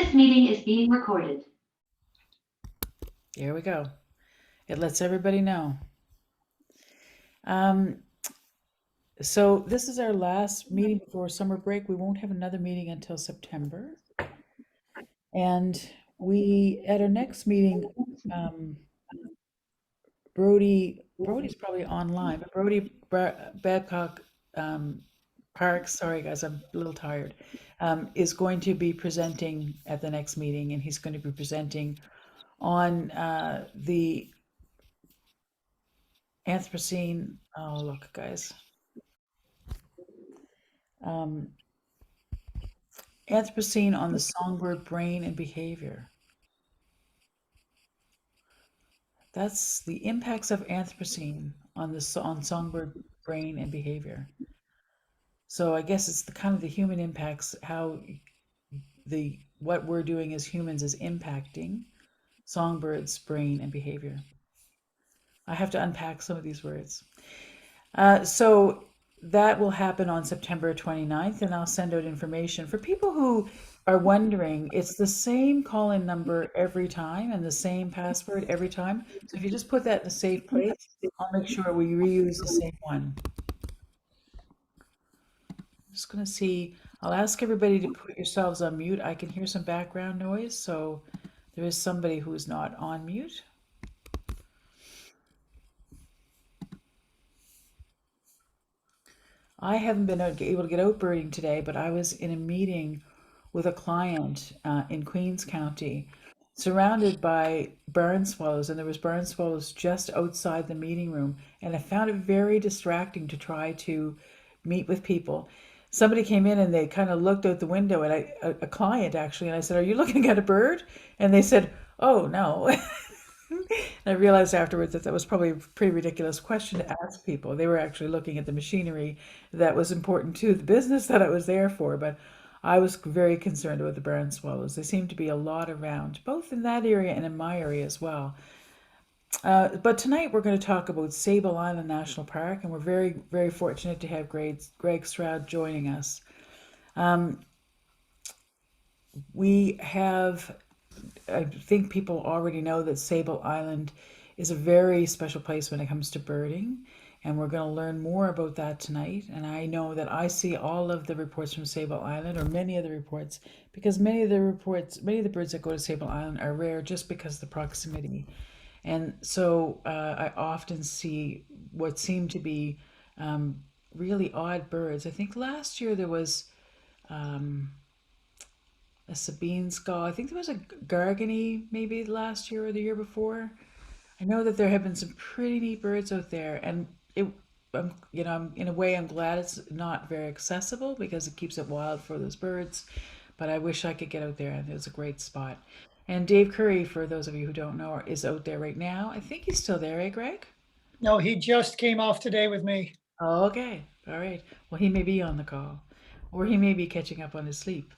This meeting is being recorded. Here we go. It lets everybody know. Um, so this is our last meeting before summer break. We won't have another meeting until September. And we, at our next meeting, um, Brody's probably online, but Babcock Parks, sorry guys, I'm a little tired, is going to be presenting at the next meeting, and he's going to be presenting on the Anthropocene. Oh, look, guys. Um, Anthropocene on the songbird brain and behavior. That's the impacts of Anthropocene on on songbird brain and behavior. So I guess it's the kind of the human impacts, how the what we're doing as humans is impacting songbirds' brain and behavior. I have to unpack some of these words. So that will happen on September 29th, and I'll send out information. For people who are wondering, it's the same call-in number every time and the same password every time. So if you just put that in a safe place, I'll make sure we reuse the same one. I'm just going to see, I'll ask everybody to put yourselves on mute. I can hear some background noise, so there is somebody who is not on mute. I haven't been able to get out birding today, but I was in a meeting with a client in Queens County, surrounded by barn swallows, and there was barn swallows just outside the meeting room, and I found it very distracting to try to meet with people. Somebody came in and they kind of looked out the window, and a client actually, and I said, "Are you looking at a bird?" And they said, "Oh no." And I realized afterwards that that was probably a pretty ridiculous question to ask people. They were actually looking at the machinery that was important to the business that I was there for. But I was very concerned about the barn swallows. There seem to be a lot around, both in that area and in my area as well. But tonight we're going to talk about Sable Island National Park, and we're very, very fortunate to have Greg Straud joining us. Um, we have I think people already know that Sable Island is a very special place when it comes to birding, and we're going to learn more about that tonight. And I know that I see all of the reports from Sable Island, or many of the reports, because many of the birds that go to Sable Island are rare just because of the proximity. And so I often see what seem to be really odd birds. I think last year there was um, a Sabine skull. I think there was a Gargany maybe last year or the year before. I know that there have been some pretty neat birds out there, and I'm in a way, I'm glad it's not very accessible because it keeps it wild for those birds. But I wish I could get out there, and it's a great spot. And Dave Curry, for those of you who don't know, is out there right now. I think he's still there, eh, Greg? No, he just came off today with me. Oh, okay, all right. Well, he may be on the call, or he may be catching up on his sleep.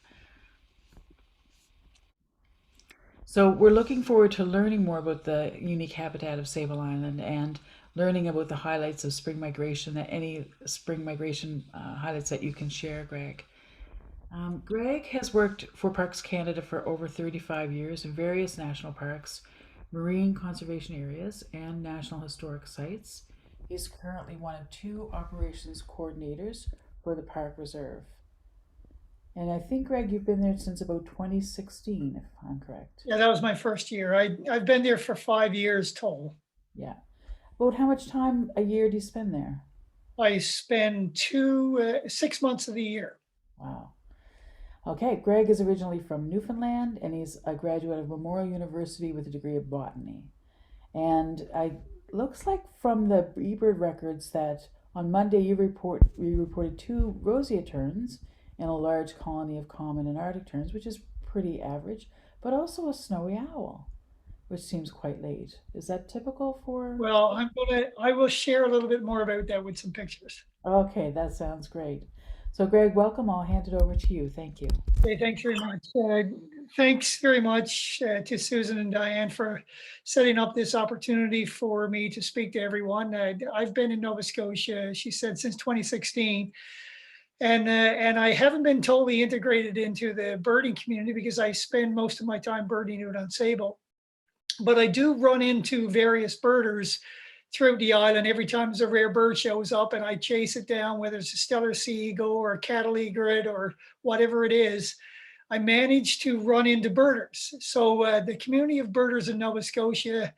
So we're looking forward to learning more about the unique habitat of Sable Island and learning about the highlights of spring migration, that any spring migration highlights that you can share, Greg. Greg has worked for Parks Canada for over 35 years in various national parks, marine conservation areas, and national historic sites. He's currently one of two operations coordinators for the park reserve. And I think, Greg, you've been there since about 2016, if I'm correct. Yeah, that was my first year. I've been there for 5 years total. Yeah. About how much time a year do you spend there? I spend 6 months of the year. Wow. Okay, Greg is originally from Newfoundland, and he's a graduate of Memorial University with a degree of botany. And I looks like from the eBird records that on Monday you reported two roseate terns and a large colony of common and Arctic terns, which is pretty average, but also a snowy owl, which seems quite late. Is that typical for? Well, I will share a little bit more about that with some pictures. Okay, that sounds great. So, Greg, welcome. I'll hand it over to you. Thank you. Okay, thanks very much. Thanks very much to Susan and Diane for setting up this opportunity for me to speak to everyone. I've been in Nova Scotia, she said, since 2016. And I haven't been totally integrated into the birding community because I spend most of my time birding out on Sable. But I do run into various birders throughout the island every time there's a rare bird shows up, and I chase it down, whether it's a stellar sea eagle or a cattle egret or whatever it is. I managed to run into birders. So the community of birders in Nova Scotia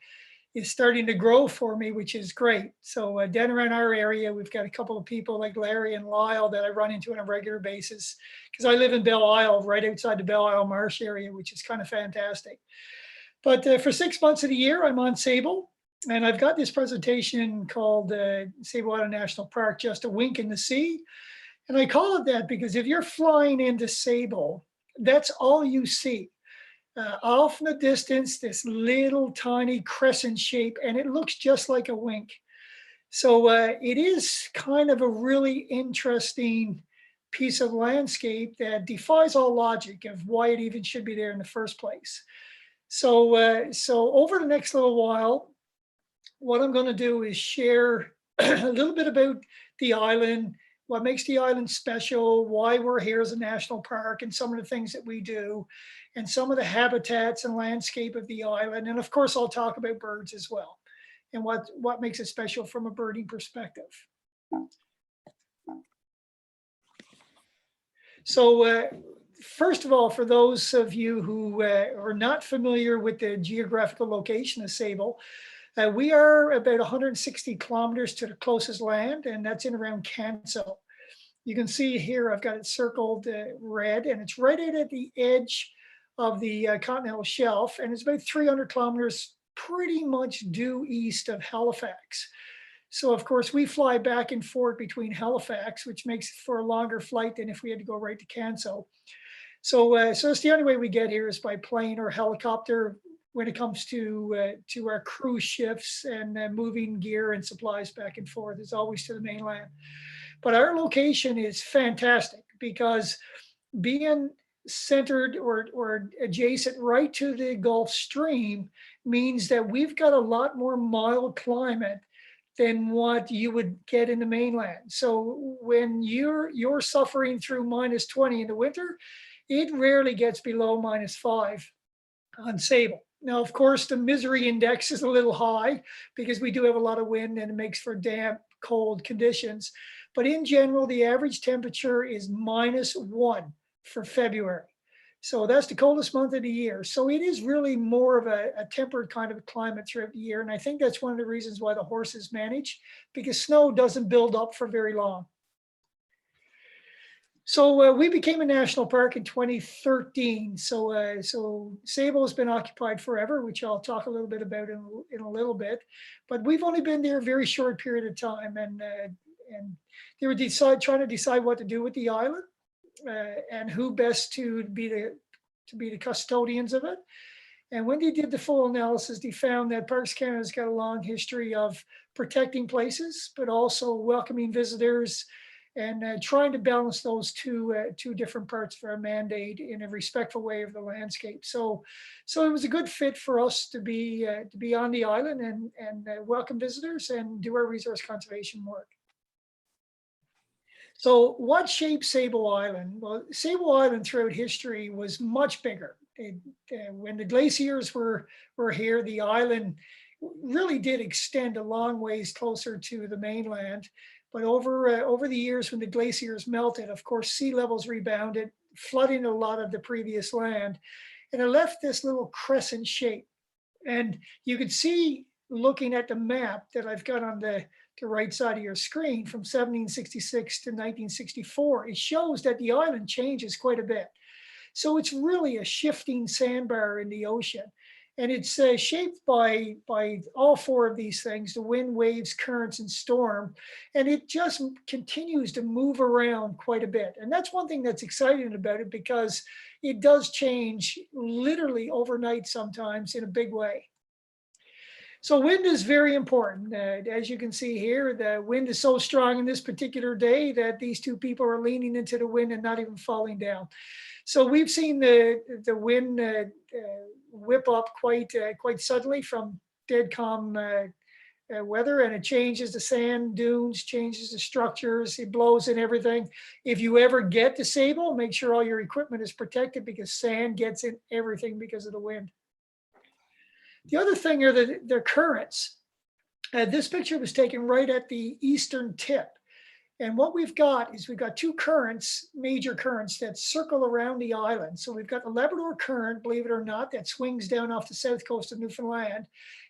is starting to grow for me, which is great. So down around our area, we've got a couple of people like Larry and Lyle that I run into on a regular basis because I live in Belle Isle, right outside the Belle Isle Marsh area, which is kind of fantastic. But for 6 months of the year, I'm on Sable. And I've got this presentation called Sable Island National Park, Just a Wink in the Sea. And I call it that because if you're flying into Sable, that's all you see. Off in the distance, this little tiny crescent shape, and it looks just like a wink. So it is kind of a really interesting piece of landscape that defies all logic of why it even should be there in the first place. So over the next little while, what I'm going to do is share a little bit about the island, what makes the island special, why we're here as a national park, and some of the things that we do, and some of the habitats and landscape of the island. And of course, I'll talk about birds as well and what makes it special from a birding perspective. So, first of all, for those of you who are not familiar with the geographical location of Sable, we are about 160 kilometers to the closest land, and that's in around Canso. You can see here, I've got it circled red, and it's right out at the edge of the continental shelf, and it's about 300 kilometers pretty much due east of Halifax. So of course we fly back and forth between Halifax, which makes it for a longer flight than if we had to go right to Canso. So it's the only way we get here is by plane or helicopter when it comes to our cruise ships and moving gear and supplies back and forth. It's always to the mainland. But our location is fantastic because being centered or adjacent right to the Gulf Stream means that we've got a lot more mild climate than what you would get in the mainland. So when you're suffering through minus 20 in the winter, it rarely gets below -5 on Sable. Now, of course, the misery index is a little high because we do have a lot of wind and it makes for damp, cold conditions. But in general, the average temperature is -1 for February. So that's the coldest month of the year. So it is really more of a tempered kind of climate throughout the year. And I think that's one of the reasons why the horses manage, because snow doesn't build up for very long. So we became a national park in 2013. So Sable has been occupied forever, which I'll talk a little bit about in a little bit. But we've only been there a very short period of time, and they were trying to decide what to do with the island and who best to be the custodians of it. And when they did the full analysis, they found that Parks Canada's got a long history of protecting places, but also welcoming visitors and trying to balance those two different parts of our mandate in a respectful way of the landscape. So it was a good fit for us to be on the island and welcome visitors and do our resource conservation work. So what shaped Sable Island? Well, Sable Island throughout history was much bigger. When the glaciers were here, the island really did extend a long ways closer to the mainland. But over the years, when the glaciers melted, of course, sea levels rebounded, flooding a lot of the previous land, and it left this little crescent shape. And you could see, looking at the map that I've got on the right side of your screen from 1766 to 1964, it shows that the island changes quite a bit. So it's really a shifting sandbar in the ocean. And it's shaped by all four of these things: the wind, waves, currents, and storm. And it just continues to move around quite a bit. And that's one thing that's exciting about it, because it does change literally overnight sometimes in a big way. So wind is very important. As you can see here, the wind is so strong in this particular day that these two people are leaning into the wind and not even falling down. So we've seen the wind whip up quite suddenly from dead calm weather, and it changes the sand dunes, changes the structures, it blows in everything. If you ever get to Sable, make sure all your equipment is protected because sand gets in everything because of the wind. The other thing are the currents. This picture was taken right at the eastern tip. And what we've got is we've got two currents, major currents that circle around the island. So we've got the Labrador Current, believe it or not, that swings down off the south coast of Newfoundland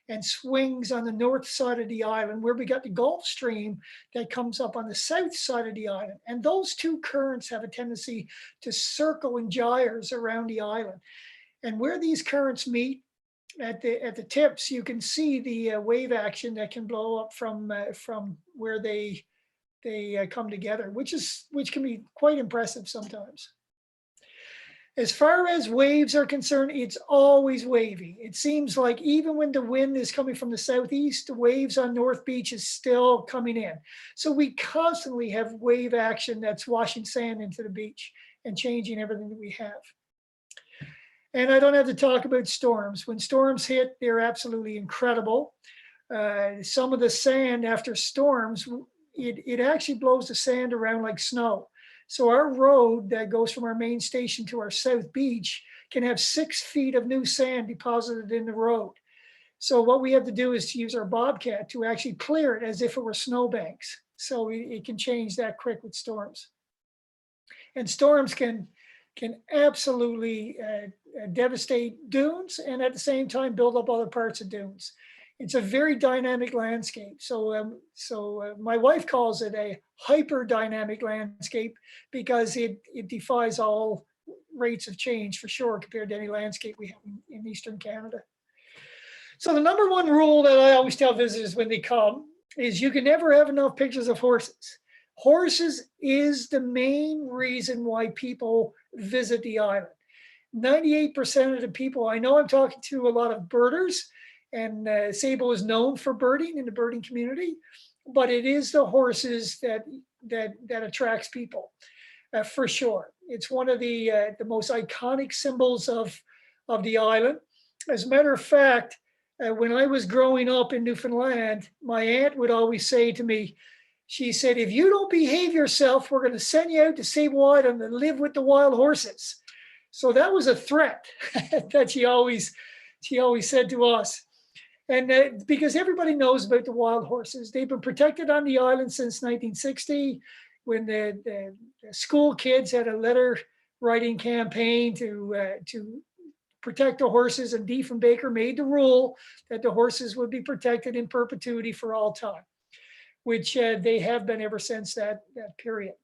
and swings on the north side of the island, where we got the Gulf Stream that comes up on the south side of the island. And those two currents have a tendency to circle in gyres around the island. And where these currents meet at the tips, you can see the wave action that can blow up from where they come together, which can be quite impressive sometimes. As far as waves are concerned, it's always wavy. It seems like even when the wind is coming from the southeast, the waves on North Beach is still coming in. So we constantly have wave action that's washing sand into the beach and changing everything that we have. And I don't have to talk about storms. When storms hit, they're absolutely incredible. Some of the sand after storms, it actually blows the sand around like snow. So our road that goes from our main station to our south beach can have 6 feet of new sand deposited in the road. So what we have to do is to use our bobcat to actually clear it as if it were snowbanks. So it can change that quick with storms. And storms can absolutely devastate dunes and at the same time build up other parts of dunes. It's a very dynamic landscape. So my wife calls it a hyper-dynamic landscape because it defies all rates of change for sure compared to any landscape we have in Eastern Canada. So the number one rule that I always tell visitors when they come is you can never have enough pictures of horses. Horses is the main reason why people visit the island. 98% of the people, I know I'm talking to a lot of birders, and Sable is known for birding in the birding community, but it is the horses that attracts people for sure. It's one of the most iconic symbols of the island. As a matter of fact, when I was growing up in Newfoundland, my aunt would always say to me, she said, if you don't behave yourself, we're going to send you out to Sable Island and live with the wild horses. So that was a threat that she always said to us. And because everybody knows about the wild horses, they've been protected on the island since 1960, when the school kids had a letter writing campaign to protect the horses, and Diefenbaker made the rule that the horses would be protected in perpetuity for all time, which they have been ever since that period.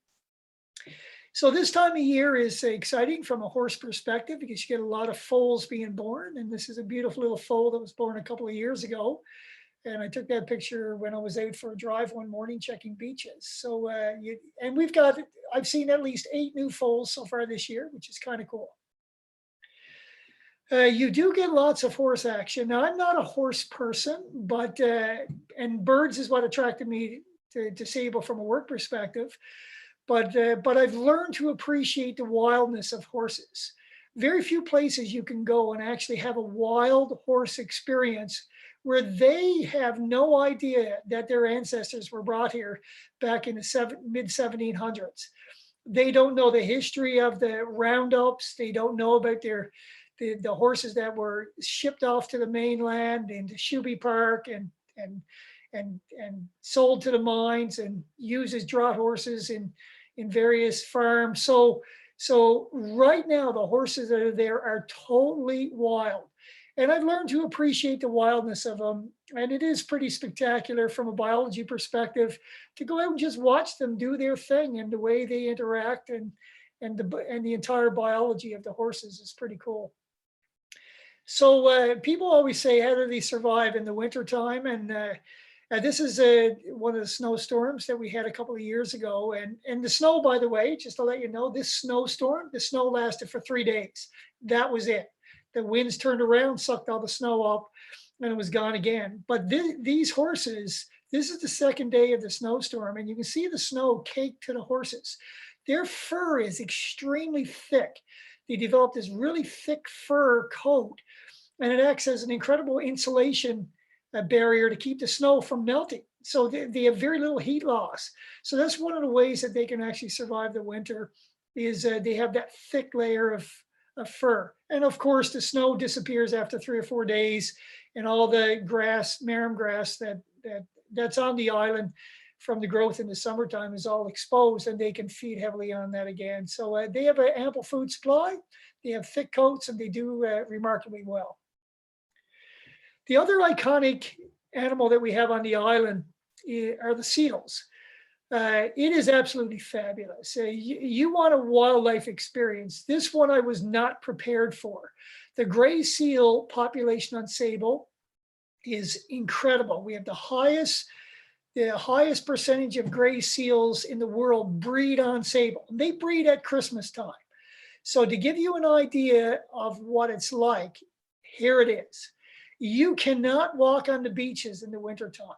So this time of year is exciting from a horse perspective because you get a lot of foals being born. And this is a beautiful little foal that was born a couple of years ago. And I took that picture when I was out for a drive one morning checking beaches. So, I've seen at least 8 new foals so far this year, which is kind of cool. You do get lots of horse action. Now, I'm not a horse person, but, and birds is what attracted me to Sable from a work perspective. But I've learned to appreciate the wildness of horses. Very few places you can go and actually have a wild horse experience where they have no idea that their ancestors were brought here back in the mid 1700s. They don't know the history of the roundups. They don't know about the horses that were shipped off to the mainland into Shuby Park and sold to the mines and used as draught horses in various farms. So right now, the horses that are there are totally wild. And I've learned to appreciate the wildness of them. And it is pretty spectacular from a biology perspective to go out and just watch them do their thing, and the way they interact and the entire biology of the horses is pretty cool. So people always say, how do they survive in the wintertime? And this is one of the snowstorms that we had a couple of years ago. And the snow, by the way, just to let you know, this snowstorm, the snow lasted for 3 days. That was it. The winds turned around, sucked all the snow up, and it was gone again. But these horses, this is the second day of the snowstorm, and you can see the snow caked to the horses. Their fur is extremely thick. They developed this really thick fur coat, and it acts as an incredible insulation barrier to keep the snow from melting. So they have very little heat loss. So that's one of the ways that they can actually survive the winter is they have that thick layer of fur. And of course, the snow disappears after 3 or 4 days, and all the grass, marram grass that's on the island from the growth in the summertime is all exposed, and they can feed heavily on that again. So they have an ample food supply. They have thick coats, and they do remarkably well. The other iconic animal that we have on the island are the seals. It is absolutely fabulous. You want a wildlife experience. This one I was not prepared for. The gray seal population on Sable is incredible. We have the highest percentage of gray seals in the world breed on Sable. They breed at Christmas time. So to give you an idea of what it's like, here it is. You cannot walk on the beaches in the wintertime.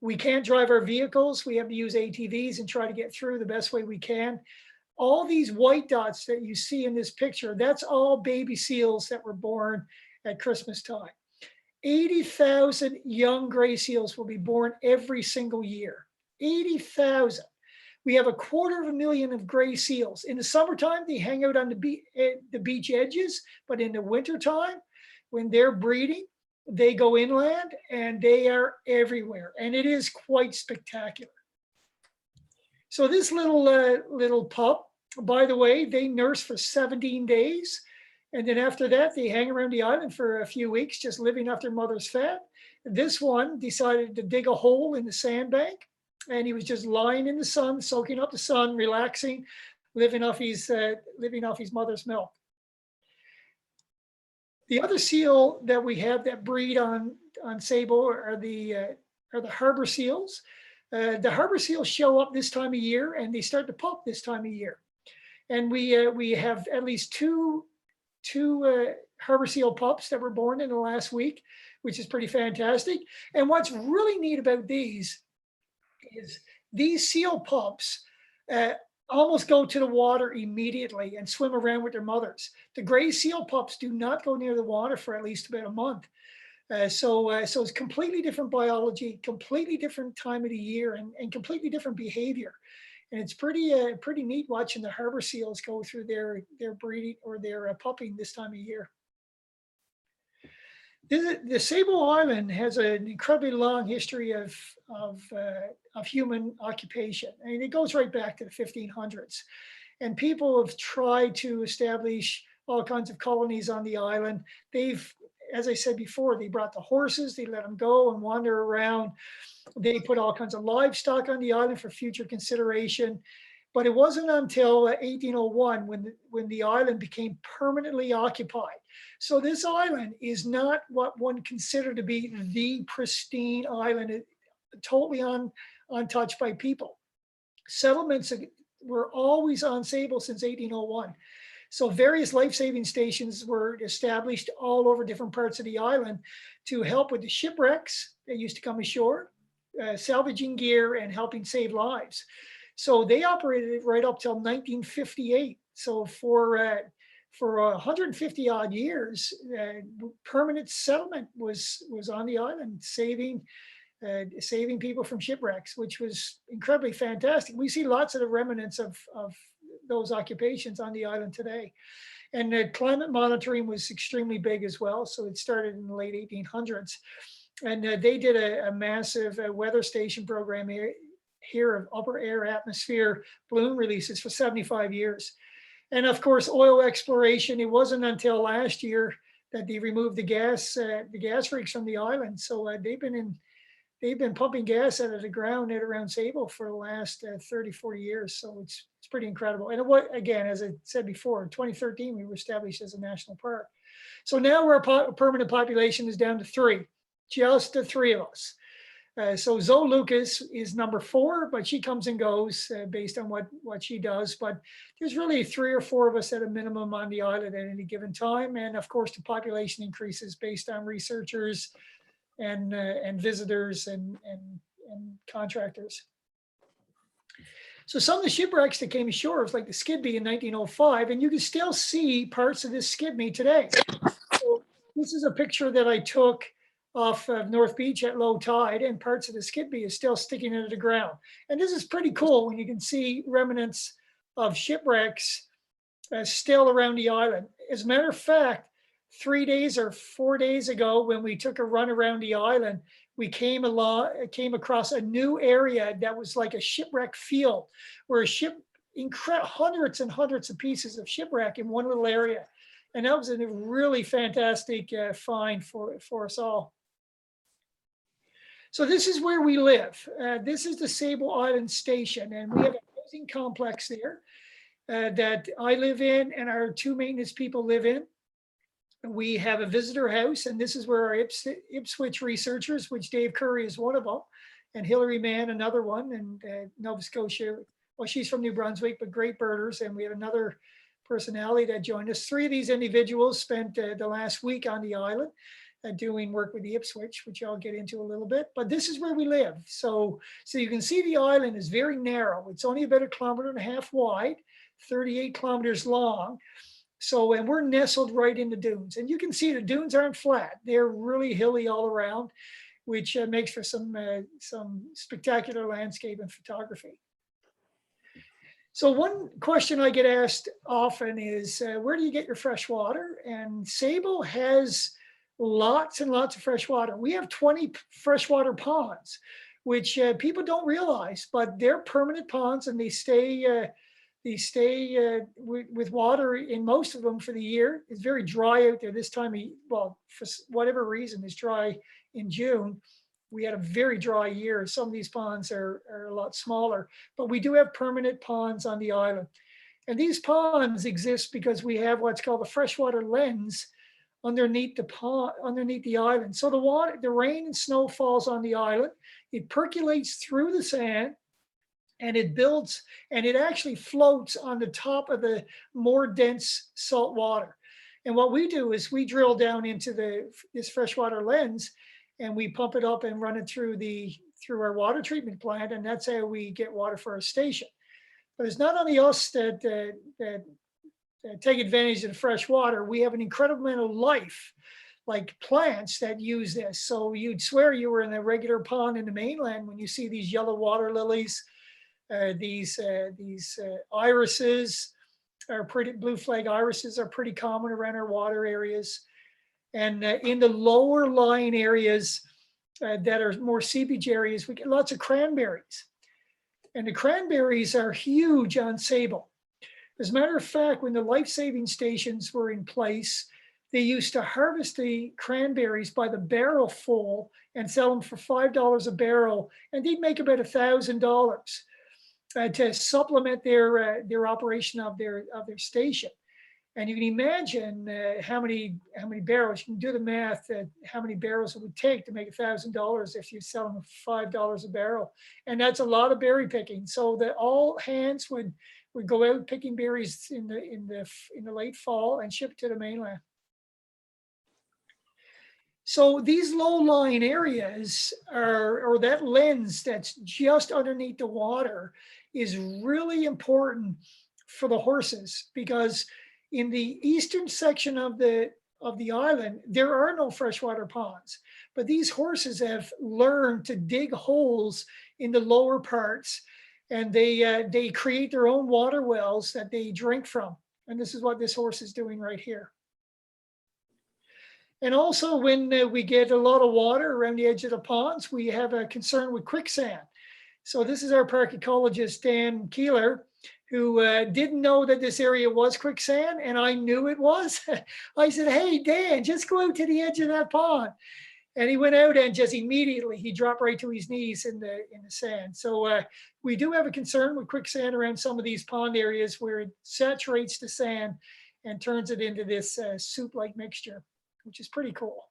We can't drive our vehicles. We have to use ATVs and try to get through the best way we can. All these white dots that you see in this picture, that's all baby seals that were born at Christmas time. 80,000 young gray seals will be born every single year. 80,000. We have 250,000 of gray seals. In the summertime, they hang out on the beach edges, but in the wintertime, when they're breeding, they go inland and they are everywhere. And it is quite spectacular. So this little pup, by the way, they nurse for 17 days. And then after that, they hang around the island for a few weeks, just living off their mother's fat. This one decided to dig a hole in the sandbank, and he was just lying in the sun, soaking up the sun, relaxing, living off his mother's milk. The other seal that we have that breed on Sable are the harbor seals. The harbor seals show up this time of year, and they start to pup this time of year. And we have at least two harbor seal pups that were born in the last week, which is pretty fantastic. And what's really neat about these is these seal pups almost go to the water immediately and swim around with their mothers. The gray seal pups do not go near the water for at least about a month. So it's completely different biology, completely different time of the year, and completely different behavior. And it's pretty neat watching the harbor seals go through their breeding or their pupping this time of year. The Sable Island has an incredibly long history of human occupation. I mean, it goes right back to the 1500s. And people have tried to establish all kinds of colonies on the island. As I said before, they brought the horses, they let them go and wander around. They put all kinds of livestock on the island for future consideration. But it wasn't until 1801 when the island became permanently occupied. So this island is not what one considered to be the pristine island, totally untouched by people. Settlements were always on Sable since 1801. So various life-saving stations were established all over different parts of the island to help with the shipwrecks that used to come ashore, salvaging gear, and helping save lives. So they operated it right up till 1958. So for 150 odd years, permanent settlement was on the island, saving people from shipwrecks, which was incredibly fantastic. We see lots of the remnants of those occupations on the island today. And climate monitoring was extremely big as well. So it started in the late 1800s. And they did a massive weather station program here of upper air atmosphere balloon releases for 75 years. And of course, oil exploration, it wasn't until last year that they removed the gas rigs from the island. So they've been pumping gas out of the ground at around Sable for the last 30, 40 years. So it's pretty incredible. And again, as I said before, in 2013, we were established as a national park. So now our permanent population is down to 3, just the 3 of us. So Zoe Lucas is number 4, but she comes and goes based on what she does. But there's really 3 or 4 of us at a minimum on the island at any given time. And of course, the population increases based on researchers and visitors and contractors. So some of the shipwrecks that came ashore was like the Skidby in 1905, and you can still see parts of this Skidby today. So this is a picture that I took off of North Beach at low tide, and parts of the Skidby is still sticking into the ground. And this is pretty cool when you can see remnants of shipwrecks still around the island. As a matter of fact, 3 days or 4 days ago, when we took a run around the island, we came across a new area that was like a shipwreck field, where hundreds and hundreds of pieces of shipwreck in one little area, and that was a really fantastic find for us all. So this is where we live. This is the Sable Island Station, and we have a housing complex there that I live in and our two maintenance people live in. We have a visitor house, and this is where our Ipswich researchers, which Dave Curry is one of them, and Hilary Mann, another one, and Nova Scotia. Well, she's from New Brunswick, but great birders. And we have another personality that joined us. Three of these individuals spent the last week on the island doing work with the Ipswich, which I'll get into a little bit. But this is where we live. So you can see the island is very narrow. It's only about 1.5 kilometers wide, 38 kilometers long. So, and we're nestled right in the dunes. And you can see the dunes aren't flat. They're really hilly all around, which makes for some spectacular landscape and photography. So one question I get asked often is, where do you get your fresh water? And Sable has lots and lots of fresh water. We have 20 freshwater ponds, which people don't realize, but they're permanent ponds, and they stay with water in most of them for the year. It's very dry out there this time. Well, for whatever reason, it's dry in June. We had a very dry year. Some of these ponds are a lot smaller, but we do have permanent ponds on the island. And these ponds exist because we have what's called the freshwater lens underneath the island. So the rain and snow falls on the island. It percolates through the sand, and it builds, and it actually floats on the top of the more dense salt water. And what we do is we drill down into this freshwater lens, and we pump it up and run it through our water treatment plant, and that's how we get water for our station. But it's not only us that take advantage of the fresh water. We have an incredible amount of life, like plants that use this. So you'd swear you were in a regular pond in the mainland when you see these yellow water lilies, these irises are pretty, blue flag irises are pretty common around our water areas. And in the lower lying areas that are more seepage areas, we get lots of cranberries. And the cranberries are huge on Sable. As a matter of fact, when the life-saving stations were in place, they used to harvest the cranberries by the barrel full and sell them for $5 a barrel, and they'd make about $1,000 to supplement their operation of their station. And you can imagine how many barrels. You can do the math how many barrels it would take to make $1,000 if you sell them $5 a barrel, and that's a lot of berry picking. So that all hands would go out picking berries in the late fall and ship to the mainland. So these low-lying areas or that lens that's just underneath the water is really important for the horses, because in the eastern section of the island, there are no freshwater ponds, but these horses have learned to dig holes in the lower parts, and they create their own water wells that they drink from. And this is what this horse is doing right here. And also when we get a lot of water around the edge of the ponds, we have a concern with quicksand. So this is our park ecologist, Dan Keeler, who didn't know that this area was quicksand, and I knew it was. I said, hey, Dan, just go out to the edge of that pond. And he went out, and just immediately he dropped right to his knees in the sand. So we do have a concern with quicksand around some of these pond areas where it saturates the sand and turns it into this soup-like mixture, which is pretty cool.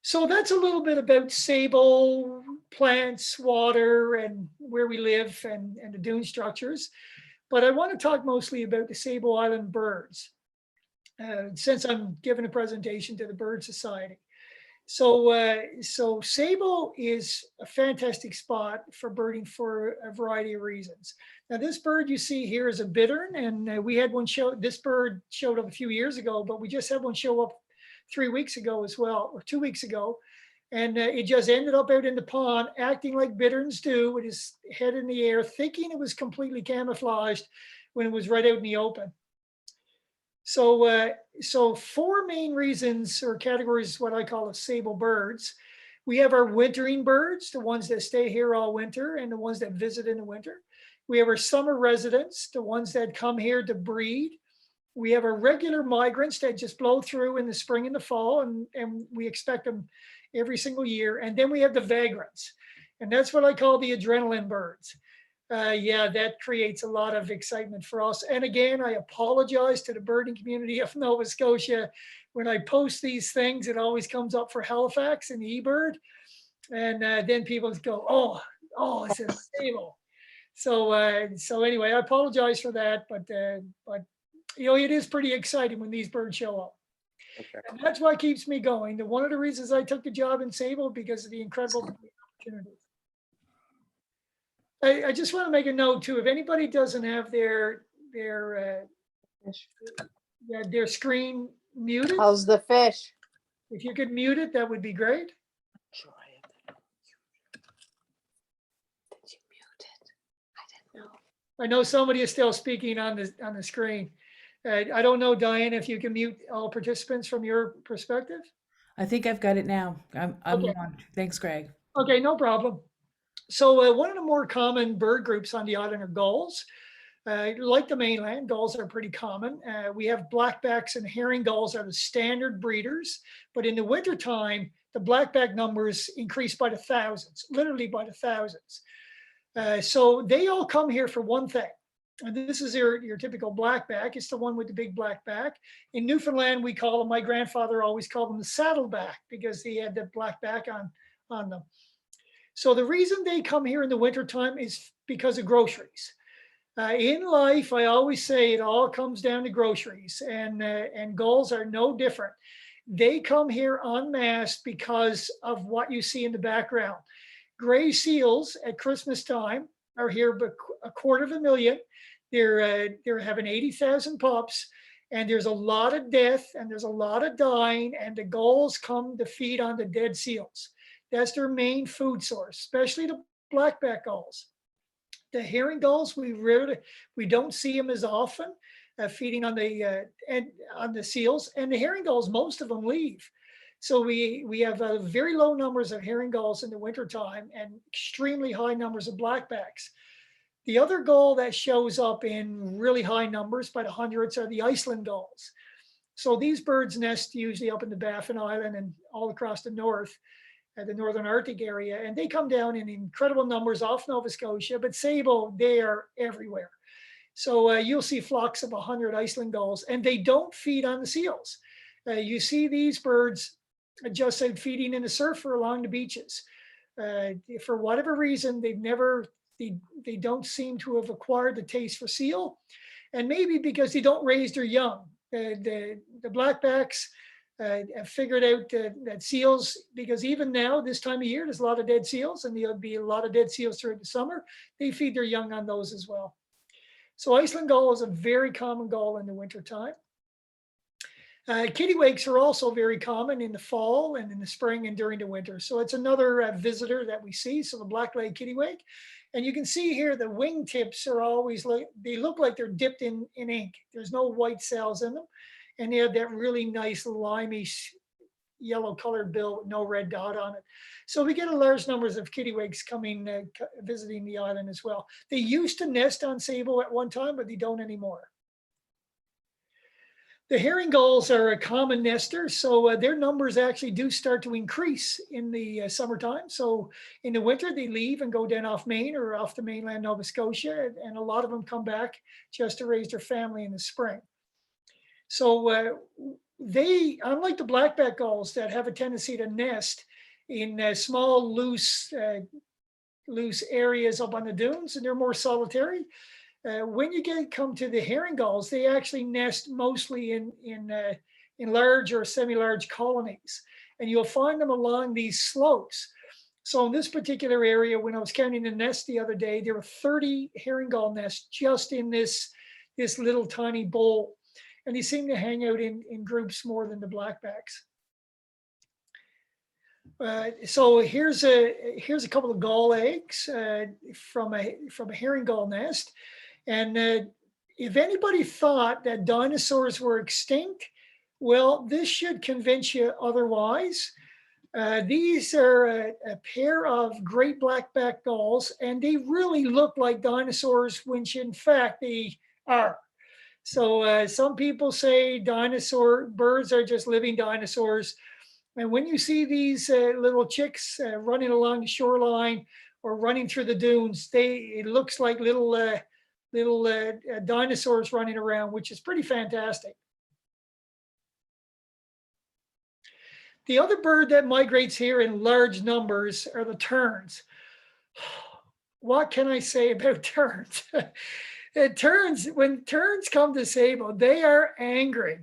So that's a little bit about Sable, plants, water, and where we live, and the dune structures. But I want to talk mostly about the Sable Island birds, since I'm giving a presentation to the Bird Society. So Sable is a fantastic spot for birding for a variety of reasons. Now, this bird you see here is a bittern, and we had one this bird showed up a few years ago, but we just had one show up 3 weeks ago as well, or 2 weeks ago. And it just ended up out in the pond, acting like bitterns do, with his head in the air, thinking it was completely camouflaged when it was right out in the open. So, so four main reasons or categories, what I call the sable birds. We have our wintering birds, the ones that stay here all winter and the ones that visit in the winter. We have our summer residents, the ones that come here to breed. We have our regular migrants that just blow through in the spring and the fall, and we expect them every single year. And then we have the vagrants, and that's what I call the adrenaline birds. Yeah, that creates a lot of excitement for us. And again, I apologize to the birding community of Nova Scotia. When I post these things, it always comes up for Halifax and the eBird. And then people go, oh, it's a sable. So anyway, I apologize for that, but it is pretty exciting when these birds show up. Okay. And that's what keeps me going. One of the reasons I took the job in Sable, because of the incredible opportunities. I just want to make a note too. If anybody doesn't have their screen muted, How's the fish? if you could mute it, that would be great. Try it. Did you mute it? I didn't know. I know somebody is still speaking on the screen. I don't know, Diane, if you can mute all participants from your perspective. I think I've got it now. I'm Okay. on. Thanks, Greg. Okay, no problem. So one of the more common bird groups on the island are gulls. Like the mainland, gulls are pretty common. We have blackbacks and herring gulls are the standard breeders, but in the wintertime, the blackback numbers increase by the thousands, literally by the thousands. So they all come here for one thing. And this is your typical blackback. It's the one with the big black back. In Newfoundland, we call them, my grandfather always called them the saddleback because he had the black back on them. So the reason they come here in the wintertime is because of groceries. In life, I always say it all comes down to groceries, and gulls are no different. They come here en masse because of what you see in the background. Gray seals at Christmas time are here, but 250,000. They're having 80,000 pups, and there's a lot of death and there's a lot of dying, and the gulls come to feed on the dead seals. That's their main food source, especially the blackback gulls. The herring gulls, we don't see them as often feeding on the seals, and the herring gulls, most of them leave. So we have very low numbers of herring gulls in the wintertime and extremely high numbers of blackbacks. The other gull that shows up in really high numbers by the hundreds are the Iceland gulls. So these birds nest usually up in the Baffin Island and all across the north, the northern Arctic area, and they come down in incredible numbers off Nova Scotia, but Sable, they are everywhere. So you'll see flocks of 100 Iceland gulls, and they don't feed on the seals. You see these birds just out feeding in the surf or along the beaches. For whatever reason, they don't seem to have acquired the taste for seal, and maybe because they don't raise their young. The blackbacks have figured out that seals, because even now, this time of year, there's a lot of dead seals, and there'll be a lot of dead seals throughout the summer. They feed their young on those as well. So Iceland gull is a very common gull in the wintertime. Kittiwakes are also very common in the fall and in the spring and during the winter. So it's another visitor that we see. So the black-legged kittiwake. And you can see here the wingtips are always they look like they're dipped in ink. There's no white cells in them. And they have that really nice limey yellow colored bill with no red dot on it. So we get a large numbers of kittiwakes coming, visiting the island as well. They used to nest on Sable at one time, but they don't anymore. The herring gulls are a common nester, so their numbers actually do start to increase in the summertime. So in the winter, they leave and go down off Maine or off the mainland Nova Scotia, and a lot of them come back just to raise their family in the spring. So they, unlike the blackback gulls that have a tendency to nest in small, loose areas up on the dunes, and they're more solitary. When you come to the herring gulls, they actually nest mostly in large or semi-large colonies, and you'll find them along these slopes. So in this particular area, when I was counting the nests the other day, there were 30 herring gull nests just in this little tiny bowl, and they seem to hang out in groups more than the blackbacks. So here's a couple of gull eggs from a herring gull nest, and if anybody thought that dinosaurs were extinct, well, this should convince you otherwise. These are a pair of great black-backed gulls, and they really look like dinosaurs, which in fact they are. So some people say dinosaur birds are just living dinosaurs. And when you see these little chicks running along the shoreline or running through the dunes, it looks like little dinosaurs running around, which is pretty fantastic. The other bird that migrates here in large numbers are the terns. What can I say about terns? When terns come to Sable, they are angry.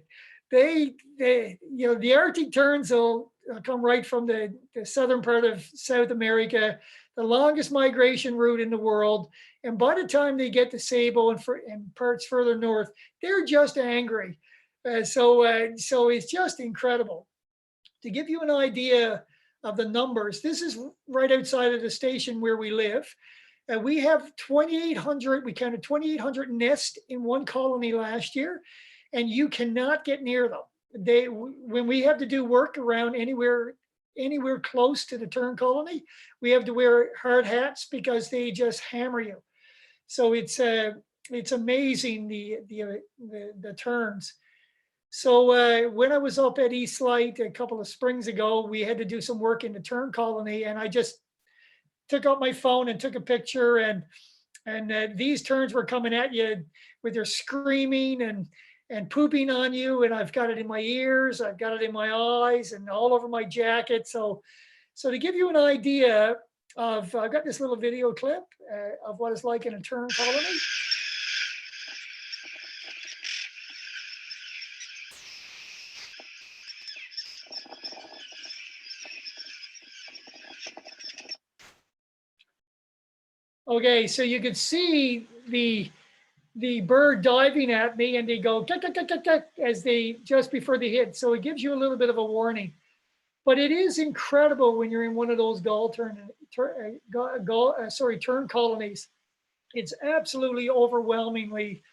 The Arctic terns will come right from the southern part of South America, the longest migration route in the world. And by the time they get to Sable and parts further north, they're just angry. So it's just incredible. To give you an idea of the numbers, this is right outside of the station where we live. We have 2,800, we counted 2,800 nests in one colony last year, and you cannot get near them. When we have to do work around anywhere close to the tern colony, we have to wear hard hats because they just hammer you. So it's amazing the terns. So when I was up at East Light a couple of springs ago, we had to do some work in the tern colony, and I just took out my phone and took a picture, and these terns were coming at you with their screaming and pooping on you, and I've got it in my ears, I've got it in my eyes, and all over my jacket. So to give you an idea of, I've got this little video clip of what it's like in a tern colony. Okay, so you can see the bird diving at me, and they go kek, kek, kek, kek, as they just before they hit. So it gives you a little bit of a warning. But it is incredible when you're in one of those tern colonies. It's absolutely overwhelmingly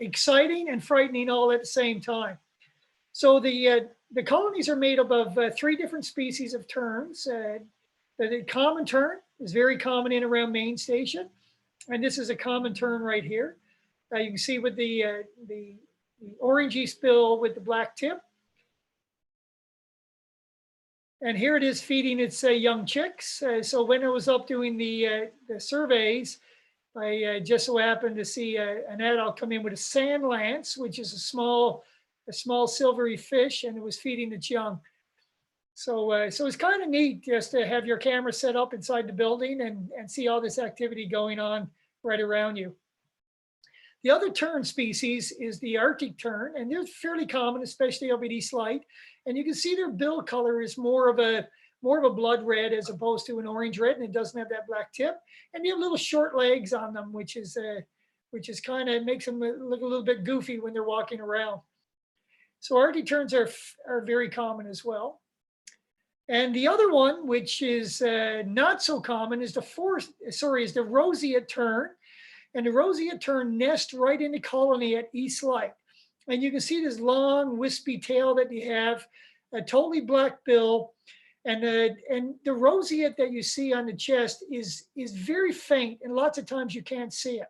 exciting and frightening all at the same time. So the colonies are made up of three different species of terns. The common tern is very common in around Main Station, and this is a common tern right here. You can see with the orangey spill with the black tip. And here it is feeding its young chicks. So when I was up doing the surveys, I just so happened to see an adult come in with a sand lance, which is a small silvery fish, and it was feeding its young. So it's kind of neat just to have your camera set up inside the building and see all this activity going on right around you. The other tern species is the Arctic tern, and they're fairly common, especially up at East Light. And you can see their bill color is more of a blood red as opposed to an orange red, and it doesn't have that black tip. And they have little short legs on them, which is kind of makes them look a little bit goofy when they're walking around. So Arctic terns are very common as well. And the other one, which is not so common, is the roseate tern. And the roseate tern nest right in the colony at East Light. And you can see this long wispy tail that they have, a totally black bill. And the roseate that you see on the chest is very faint, and lots of times you can't see it.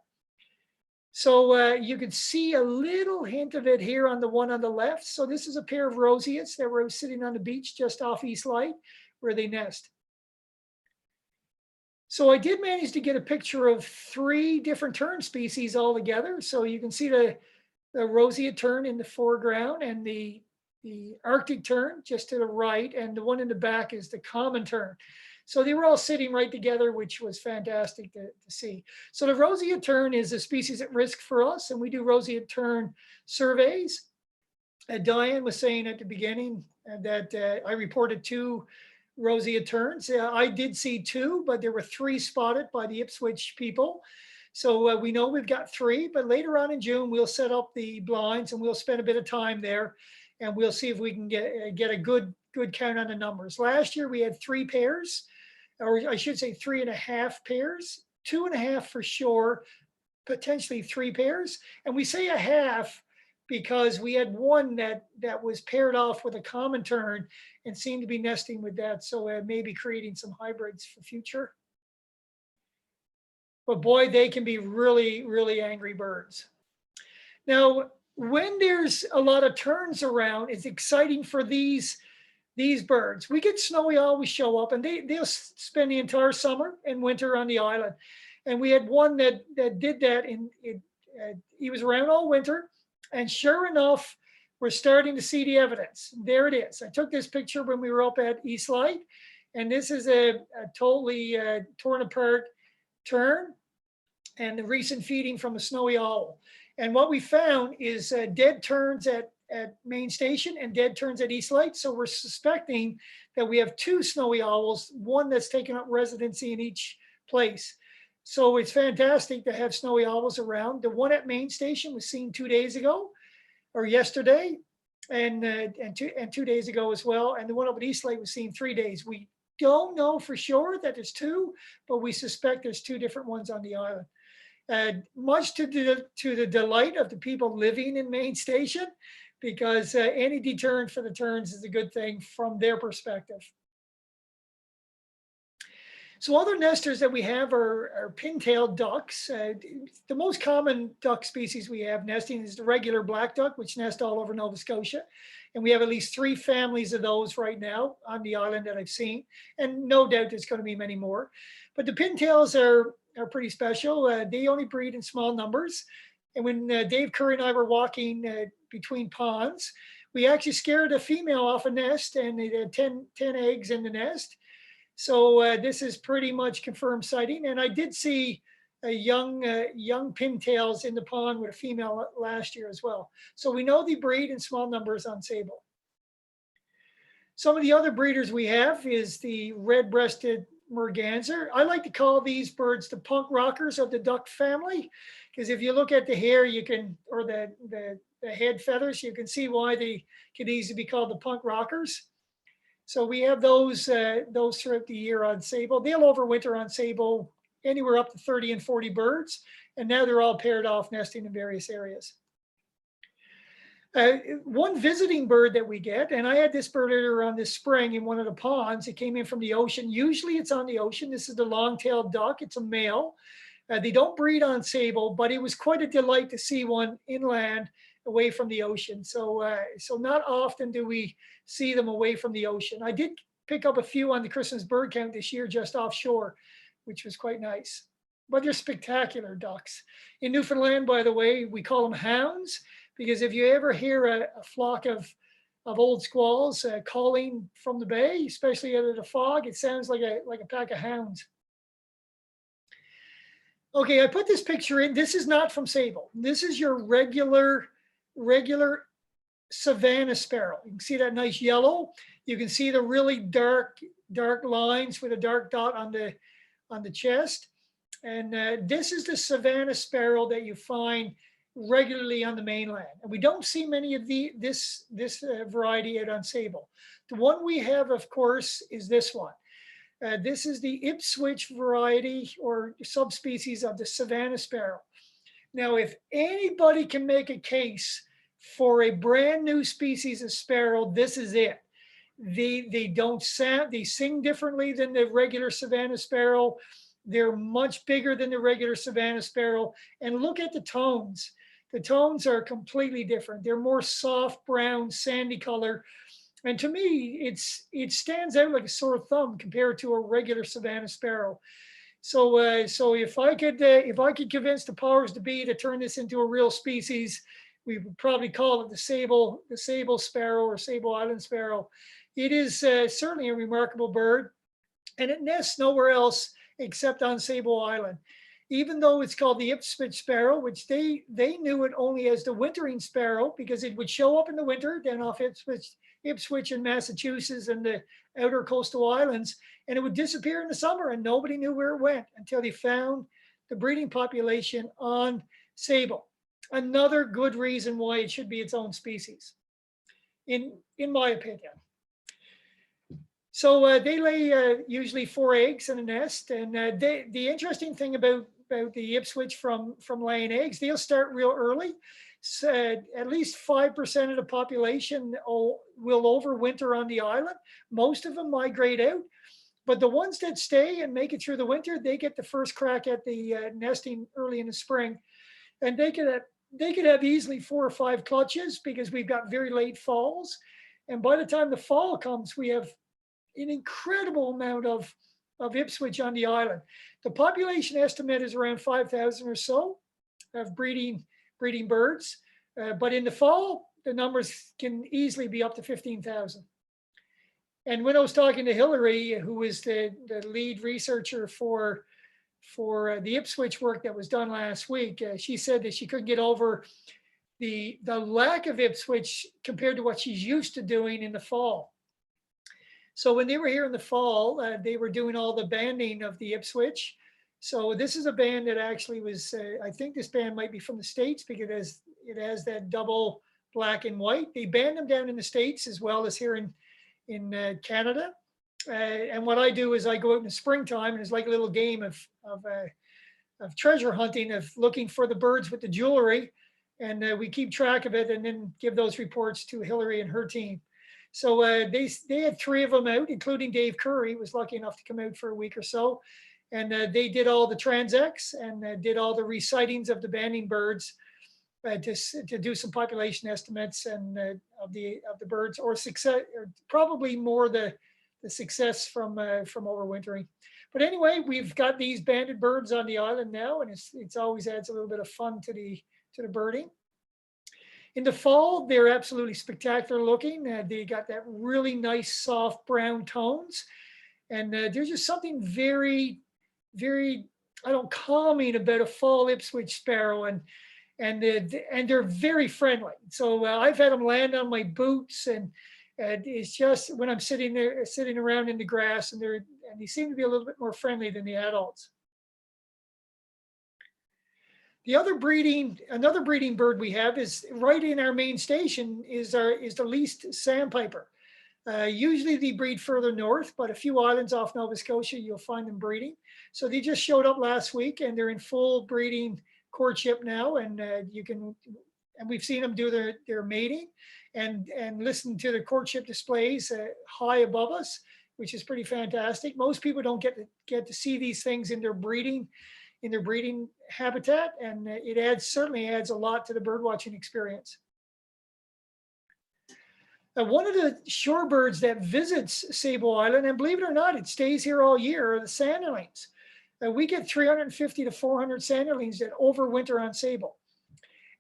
So you can see a little hint of it here on the one on the left. So this is a pair of roseates that were sitting on the beach just off East Light where they nest. So I did manage to get a picture of three different tern species all together. So you can see the roseate tern in the foreground, and the Arctic tern just to the right, and the one in the back is the common tern. So they were all sitting right together, which was fantastic to see. So the roseate tern is a species at risk for us, and we do roseate tern surveys. Diane was saying at the beginning that I reported 2 roseate terns. I did see 2, but there were 3 spotted by the Ipswich people. So we know we've got 3, but later on in June, we'll set up the blinds and we'll spend a bit of time there and we'll see if we can get a good count on the numbers. Last year we had 3 pairs, or I should say 3.5 pairs, 2.5 for sure, potentially 3 pairs. And we say a half because we had one that was paired off with a common tern and seemed to be nesting with that. So maybe creating some hybrids for future. But boy, they can be really, really angry birds. Now, when there's a lot of terns around, it's exciting for these birds. We get snowy always show up, and they'll spend the entire summer and winter on the island. And we had one that did that. He was around all winter, and sure enough, we're starting to see the evidence. There it is. I took this picture when we were up at East Light, and this is a totally torn apart tern, and the recent feeding from a snowy owl. And what we found is dead terns at Main Station and dead terns at East Light. So we're suspecting that we have 2 snowy owls, one that's taken up residency in each place. So it's fantastic to have snowy owls around. The one at Main Station was seen 2 days ago or yesterday, and 2 days ago as well. And the one up at East Light was seen 3 days. We don't know for sure that there's 2, but we suspect there's 2 different ones on the island. Much to the delight of the people living in Main Station, because any deterrent for the terns is a good thing from their perspective. So other nesters that we have are pin-tailed ducks. The most common duck species we have nesting is the regular black duck, which nest all over Nova Scotia. And we have at least 3 families of those right now on the island that I've seen. And no doubt there's going to be many more. But the pintails are pretty special. They only breed in small numbers. And when Dave Curry and I were walking between ponds, we actually scared a female off a nest, and it had 10 eggs in the nest. So this is pretty much confirmed sighting. And I did see a young pintails in the pond with a female last year as well. So we know they breed in small numbers on Sable. Some of the other breeders we have is the red-breasted merganser. I like to call these birds the punk rockers of the duck family, because if you look at the hair, you can, or the head feathers, you can see why they could easily be called the punk rockers. So we have those throughout the year on Sable. They'll overwinter on Sable anywhere up to 30 and 40 birds, and now they're all paired off nesting in various areas. One visiting bird that we get, and I had this bird earlier on this spring in one of the ponds. It came in from the ocean. Usually it's on the ocean. This is the long-tailed duck. It's a male. They don't breed on Sable, but it was quite a delight to see one inland away from the ocean. So not often do we see them away from the ocean. I did pick up a few on the Christmas bird count this year just offshore, which was quite nice. But they're spectacular ducks. In Newfoundland, by the way, we call them hounds, because if you ever hear a flock of old squalls calling from the bay, especially out of the fog, it sounds like a pack of hounds. Okay, I put this picture in. This is not from Sable. This is your regular savanna sparrow. You can see that nice yellow. You can see the really dark lines with a dark dot on the chest. And this is the savanna sparrow that you find regularly on the mainland. And we don't see many of this variety out on Sable. The one we have, of course, is this one. This is the Ipswich variety or subspecies of the savanna sparrow. Now, if anybody can make a case for a brand new species of sparrow, this is it. They don't sound, they sing differently than the regular savanna sparrow. They're much bigger than the regular savanna sparrow. And look at the tones. The tones are completely different. They're more soft brown, sandy color. And to me, it stands out like a sore thumb compared to a regular savanna sparrow. So if I could convince the powers to be to turn this into a real species, we would probably call it the Sable sparrow or Sable Island sparrow. It is certainly a remarkable bird, and it nests nowhere else except on Sable Island. Even though it's called the Ipswich sparrow, which they knew it only as the wintering sparrow because it would show up in the winter, then off Ipswich in Massachusetts and the outer coastal islands, and it would disappear in the summer, and nobody knew where it went until they found the breeding population on Sable. Another good reason why it should be its own species. in my opinion. So they lay usually 4 eggs in a nest, and the interesting thing about the Ipswich from laying eggs, they'll start real early. So at least 5% of the population will overwinter on the island. Most of them migrate out, but the ones that stay and make it through the winter, they get the first crack at the nesting early in the spring, and they could have easily 4 or 5 clutches because we've got very late falls, and by the time the fall comes, we have an incredible amount of Ipswich on the island. The population estimate is around 5,000 or so of breeding birds, but in the fall, the numbers can easily be up to 15,000. And when I was talking to Hillary, who is the lead researcher for the Ipswich work that was done last week, she said that she couldn't get over the lack of Ipswich compared to what she's used to doing in the fall. So when they were here in the fall, they were doing all the banding of the Ipswich. So this is a band that actually was, I think this band might be from the States because it has that double black and white. They band them down in the States as well as here in Canada. And what I do is I go out in the springtime, and it's like a little game of treasure hunting, of looking for the birds with the jewelry. And we keep track of it and then give those reports to Hillary and her team. So they had 3 of them out, including Dave Curry, was lucky enough to come out for a week or so. And they did all the transects and did all the resightings of the banding birds to do some population estimates and of the birds, or success, or probably more the success from overwintering. But anyway, we've got these banded birds on the island now, and it's always adds a little bit of fun to the birding. In the fall, they're absolutely spectacular looking. They got that really nice soft brown tones, and there's just something very, very, calming about a fall Ipswich sparrow, and they're very friendly. So I've had them land on my boots, and it's just when I'm sitting around in the grass, and they seem to be a little bit more friendly than the adults. Another breeding bird we have is right in our main station is the least sandpiper. Usually they breed further north, but a few islands off Nova Scotia, you'll find them breeding. So they just showed up last week, and they're in full breeding courtship now, and we've seen them do their mating and listen to the courtship displays high above us, which is pretty fantastic. Most people don't get to see these things in their breeding habitat, and it certainly adds a lot to the bird watching experience. One of the shorebirds that visits Sable Island, and believe it or not, it stays here all year, are the sanderlings. We get 350 to 400 sanderlings that overwinter on Sable.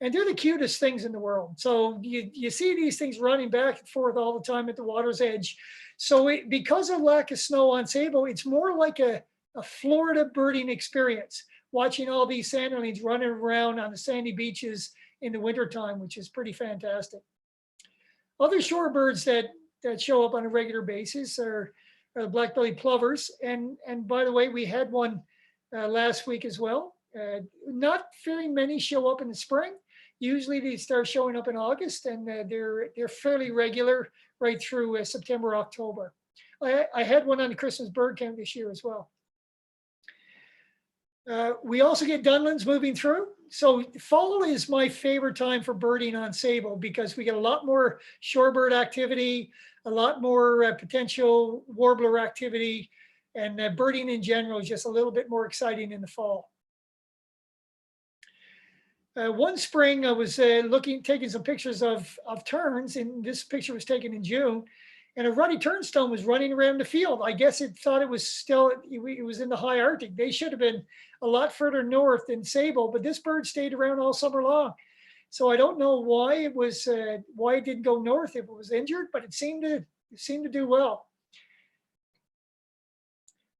And they're the cutest things in the world. So you see these things running back and forth all the time at the water's edge. So because of lack of snow on Sable, it's more like a Florida birding experience, watching all these sanderlings running around on the sandy beaches in the wintertime, which is pretty fantastic. Other shorebirds that show up on a regular basis are black-bellied plovers. And by the way, we had one last week as well. Not very many show up in the spring. Usually they start showing up in August, and they're fairly regular right through September, October. I had one on the Christmas bird count this year as well. We also get dunlins moving through. So fall is my favorite time for birding on Sable because we get a lot more shorebird activity, a lot more potential warbler activity, and birding in general is just a little bit more exciting in the fall. One spring I was taking some pictures of terns, and this picture was taken in June, and a ruddy turnstone was running around the field. I guess it thought it was in the high Arctic. They should have been a lot further north than Sable, but this bird stayed around all summer long. So I don't know why it didn't go north if it was injured, but it seemed to do well.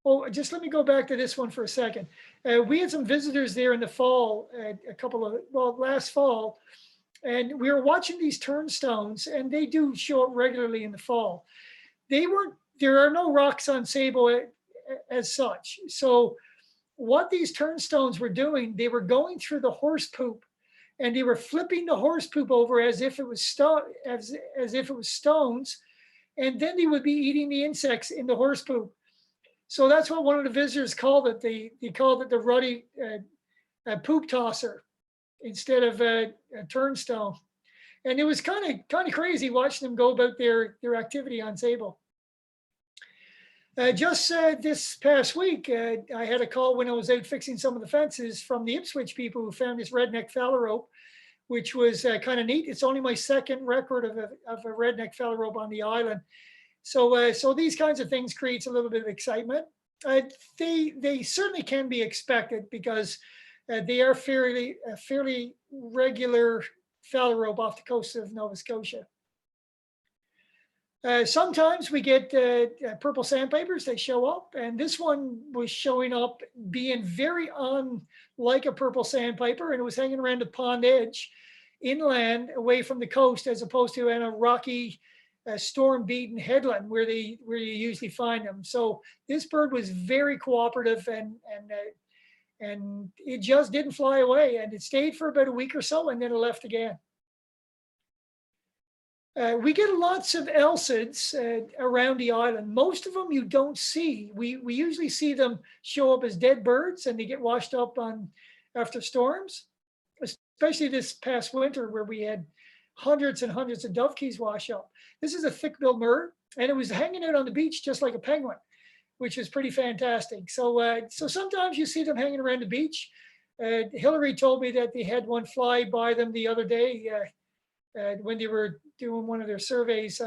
Oh, just let me go back to this one for a second. We had some visitors there in the fall, last fall, and we were watching these turnstones, and they do show up regularly in the fall. There are no rocks on Sable as such. So what these turnstones were doing, they were going through the horse poop and they were flipping the horse poop over as if it was as if it was stones, and then they would be eating the insects in the horse poop. So that's what one of the visitors called it. They called it the ruddy poop tosser instead of a turnstone. And it was kind of crazy watching them go about their activity on Sable. Just this past week, I had a call when I was out fixing some of the fences from the Ipswich people who found this redneck phalarope, which was kind of neat. It's only my second record of a redneck phalarope on the island. So these kinds of things creates a little bit of excitement. They certainly can be expected because they are fairly regular phalarope off the coast of Nova Scotia. Sometimes we get purple sandpipers. They show up, and this one was showing up being very unlike a purple sandpiper, and it was hanging around the pond edge inland away from the coast, as opposed to in a rocky storm-beaten headland where you usually find them. So this bird was very cooperative, and it just didn't fly away, and it stayed for about a week or so, and then it left again. We get lots of elsids around the island. Most of them you don't see. We usually see them show up as dead birds, and they get washed up after storms, especially this past winter where we had hundreds and hundreds of dovekies wash up. This is a thick-billed murre, and it was hanging out on the beach just like a penguin, which is pretty fantastic. So sometimes you see them hanging around the beach. Hillary told me that they had one fly by them the other day when they were doing one of their surveys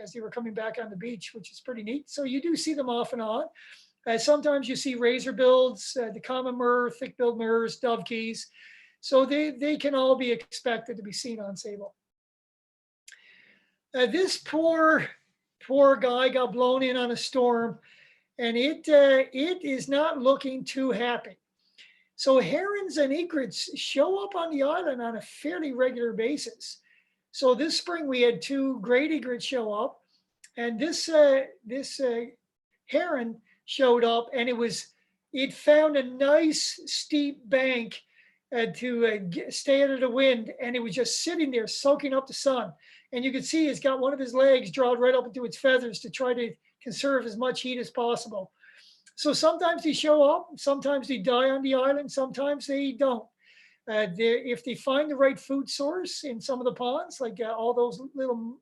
as they were coming back on the beach, which is pretty neat. So you do see them off and on. Sometimes you see razorbills, the common murre, thick-billed murres, dovekies. So they can all be expected to be seen on Sable. This poor guy got blown in on a storm, and it is not looking too happy. So herons and egrets show up on the island on a fairly regular basis. So this spring we had 2 great egrets show up, and this heron showed up, and it found a nice steep bank to stay out of the wind, and it was just sitting there soaking up the sun. And you can see it's got one of his legs drawn right up into its feathers to try to conserve as much heat as possible. So sometimes they show up, sometimes they die on the island, sometimes they don't. If they find the right food source in some of the ponds, like all those little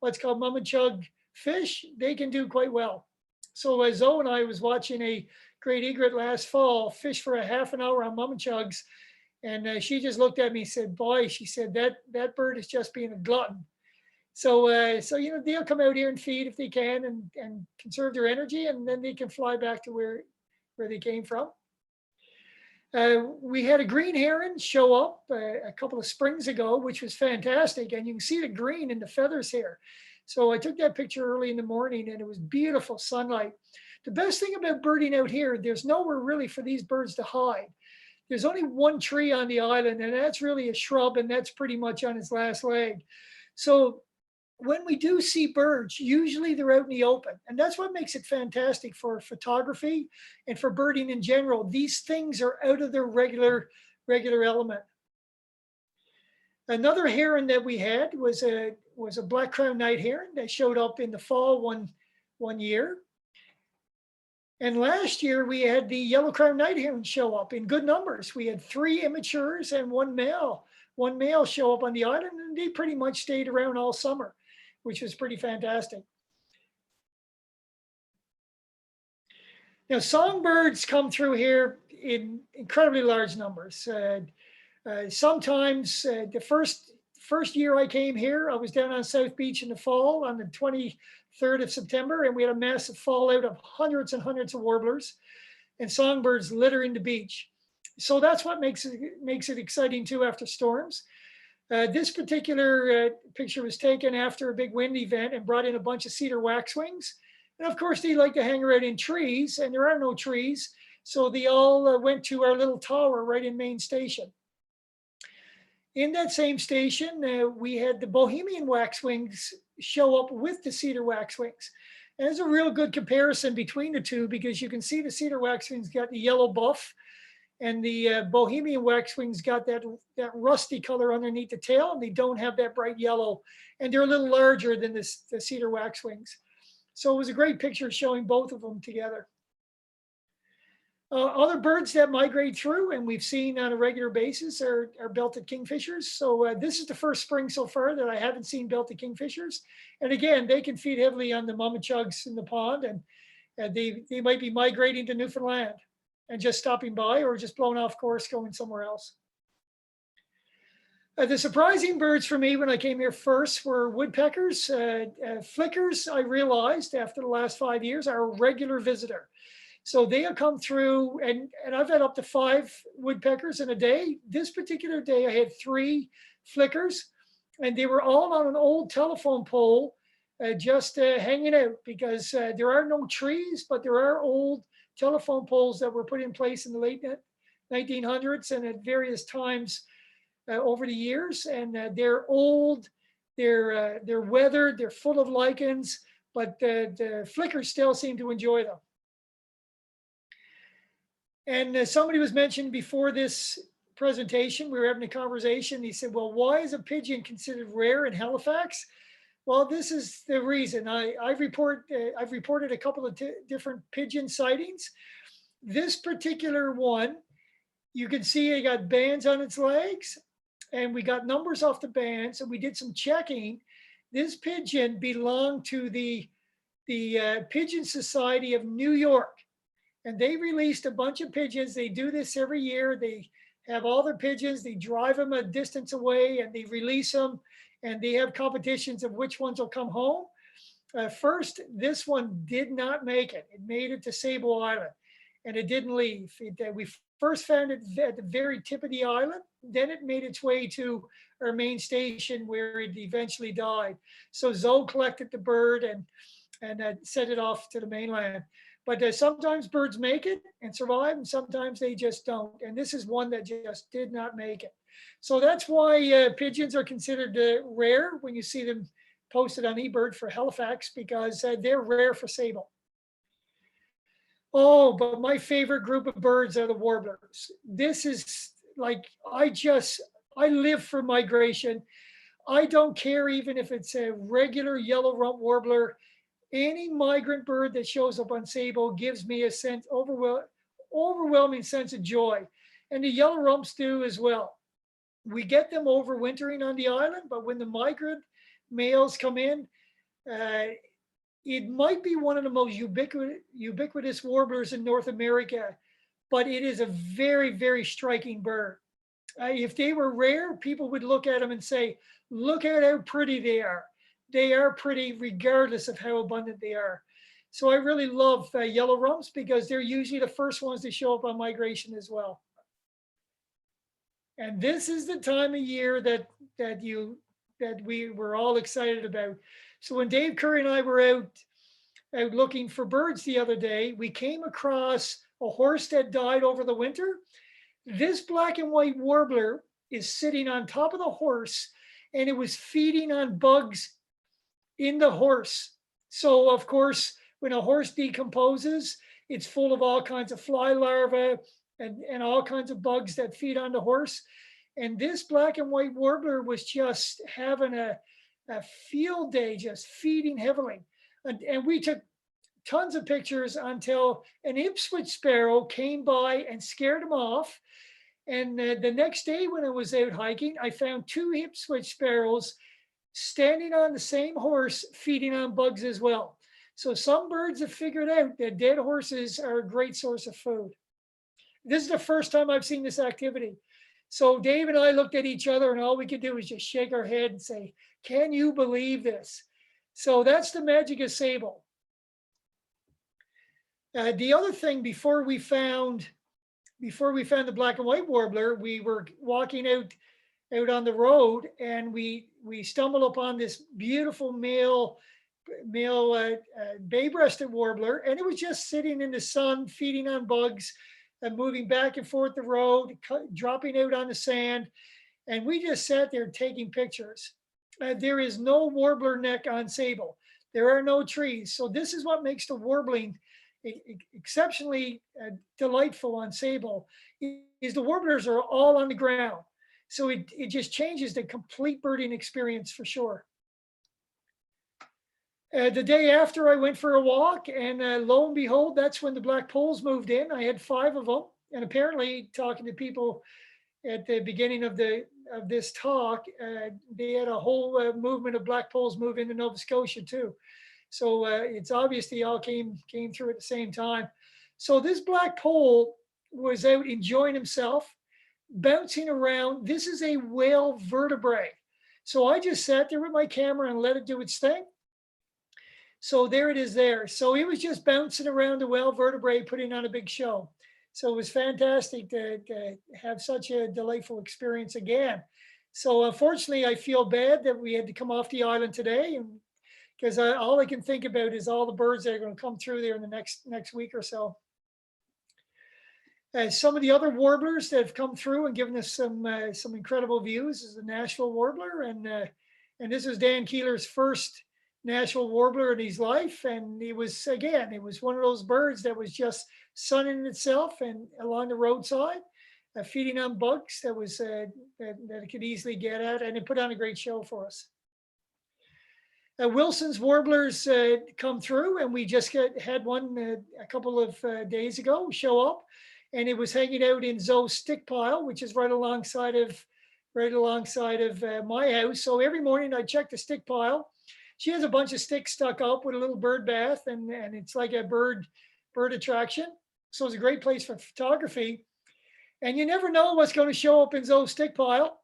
what's called mummichug fish, they can do quite well. So Zoe and I was watching a great egret last fall fish for a half an hour on mummichugs, and she just looked at me and said, "Boy," she said, that bird is just being a glutton. So they'll come out here and feed if they can and conserve their energy, and then they can fly back to where they came from. We had a green heron show up a couple of springs ago, which was fantastic. And you can see the green in the feathers here. So I took that picture early in the morning, and it was beautiful sunlight. The best thing about birding out here, there's nowhere really for these birds to hide. There's only one tree on the island, and that's really a shrub, and that's pretty much on its last leg. So when we do see birds, usually they're out in the open. And that's what makes it fantastic for photography and for birding in general. These things are out of their regular element. Another heron that we had was a black-crowned night heron that showed up in the fall one year. And last year we had the yellow-crowned night heron show up in good numbers. We had 3 immatures and one male show up on the island, and they pretty much stayed around all summer, which was pretty fantastic. Now, songbirds come through here in incredibly large numbers. Sometimes the first year I came here, I was down on South Beach in the fall on the 23rd of September, and we had a massive fallout of hundreds and hundreds of warblers and songbirds littering the beach. So that's what makes it exciting too after storms. This particular picture was taken after a big wind event and brought in a bunch of cedar waxwings. And of course, they like to hang around in trees, and there are no trees. So they all went to our little tower right in Main Station. In that same station, we had the Bohemian waxwings show up with the cedar waxwings. And there's a real good comparison between the two, because you can see the cedar waxwings got the yellow buff, And the Bohemian waxwings got that rusty color underneath the tail, and they don't have that bright yellow. And they're a little larger than the cedar waxwings. So it was a great picture showing both of them together. Other birds that migrate through and we've seen on a regular basis are belted kingfishers. So this is the first spring so far that I haven't seen belted kingfishers. And again, they can feed heavily on the mamachugs in the pond, and they might be migrating to Newfoundland and just stopping by, or just blown off course going somewhere else. The surprising birds for me when I came here first were woodpeckers. Flickers, I realized after the last 5 years, are a regular visitor. So they have come through, and I've had up to 5 woodpeckers in a day. This particular day, I had 3 flickers, and they were all on an old telephone pole, just hanging out, because there are no trees, but there are old telephone poles that were put in place in the late 1900s and at various times over the years. And they're old, they're weathered, they're full of lichens, but the flickers still seem to enjoy them. And somebody was mentioned before this presentation, we were having a conversation. He said, well, why is a pigeon considered rare in Halifax? Well, this is the reason. I've reported a couple of different pigeon sightings. This particular one, you can see it got bands on its legs, and we got numbers off the bands, and we did some checking. This pigeon belonged to the Pigeon Society of New York. And they released a bunch of pigeons. They do this every year. They have all their pigeons. They drive them a distance away and they release them. And they have competitions of which ones will come home. First, this one did not make it. It made it to Sable Island and it didn't leave. We first found it at the very tip of the island. Then it made its way to our main station where it eventually died. So Zoe collected the bird and sent it off to the mainland. But sometimes birds make it and survive, and sometimes they just don't. And this is one that just did not make it. So that's why pigeons are considered rare when you see them posted on eBird for Halifax, because they're rare for Sable. Oh, but my favorite group of birds are the warblers. This is like, I live for migration. I don't care even if it's a regular yellow rump warbler. Any migrant bird that shows up on Sable gives me a overwhelming sense of joy. And the yellow rumps do as well. We get them overwintering on the island, but when the migrant males come in, it might be one of the most ubiquitous warblers in North America, but it is a very, very striking bird. If they were rare, people would look at them and say, look at how pretty they are. They are pretty regardless of how abundant they are. So I really love yellow rumps because they're usually the first ones to show up on migration as well. And this is the time of year that we were all excited about. So when Dave Curry and I were out looking for birds the other day, we came across a horse that died over the winter. This black and white warbler is sitting on top of the horse, and it was feeding on bugs in the horse. So of course, when a horse decomposes, it's full of all kinds of fly larvae and all kinds of bugs that feed on the horse. And this black and white warbler was just having a field day, just feeding heavily. And we took tons of pictures until an Ipswich sparrow came by and scared him off. And the next day when I was out hiking, I found 2 Ipswich sparrows standing on the same horse, feeding on bugs as well. So some birds have figured out that dead horses are a great source of food. This is the first time I've seen this activity. So Dave and I looked at each other and all we could do was just shake our head and say, can you believe this? So that's the magic of Sable. The other thing, before we found the black and white warbler, we were walking out on the road and we stumbled upon this beautiful male bay-breasted warbler, and it was just sitting in the sun feeding on bugs and moving back and forth the road, dropping out on the sand, and we just sat there taking pictures. There is no warbler neck on Sable. There are no trees, so this is what makes the warbling exceptionally delightful on Sable. is the warblers are all on the ground. So it just changes the complete birding experience for sure. The day after, I went for a walk, and lo and behold, that's when the black poles moved in. I had 5 of them, and apparently, talking to people at the beginning of this talk, they had a whole movement of black poles move into Nova Scotia too. So it's obvious they all came through at the same time. So this black pole was out enjoying himself, bouncing around. This is a whale vertebrae. So I just sat there with my camera and let it do its thing. So there it is there. So he was just bouncing around the whale vertebrae, putting on a big show. So it was fantastic to have such a delightful experience again. So unfortunately, I feel bad that we had to come off the island today, and because all I can think about is all the birds that are going to come through there in the next week or so. Some of the other warblers that have come through and given us some incredible views is the Nashville warbler, and this is Dan Keeler's first Nashville warbler in his life, and it was one of those birds that was just sunning itself and along the roadside, feeding on bugs that it could easily get at, and it put on a great show for us. Wilson's warblers come through, and we just had one a couple of days ago show up, and it was hanging out in Zoe's stick pile, which is right alongside of my house. So every morning I check the stick pile. She has a bunch of sticks stuck up with a little bird bath, and it's like a bird attraction. So it's a great place for photography. And you never know what's going to show up in Zoe's stick pile.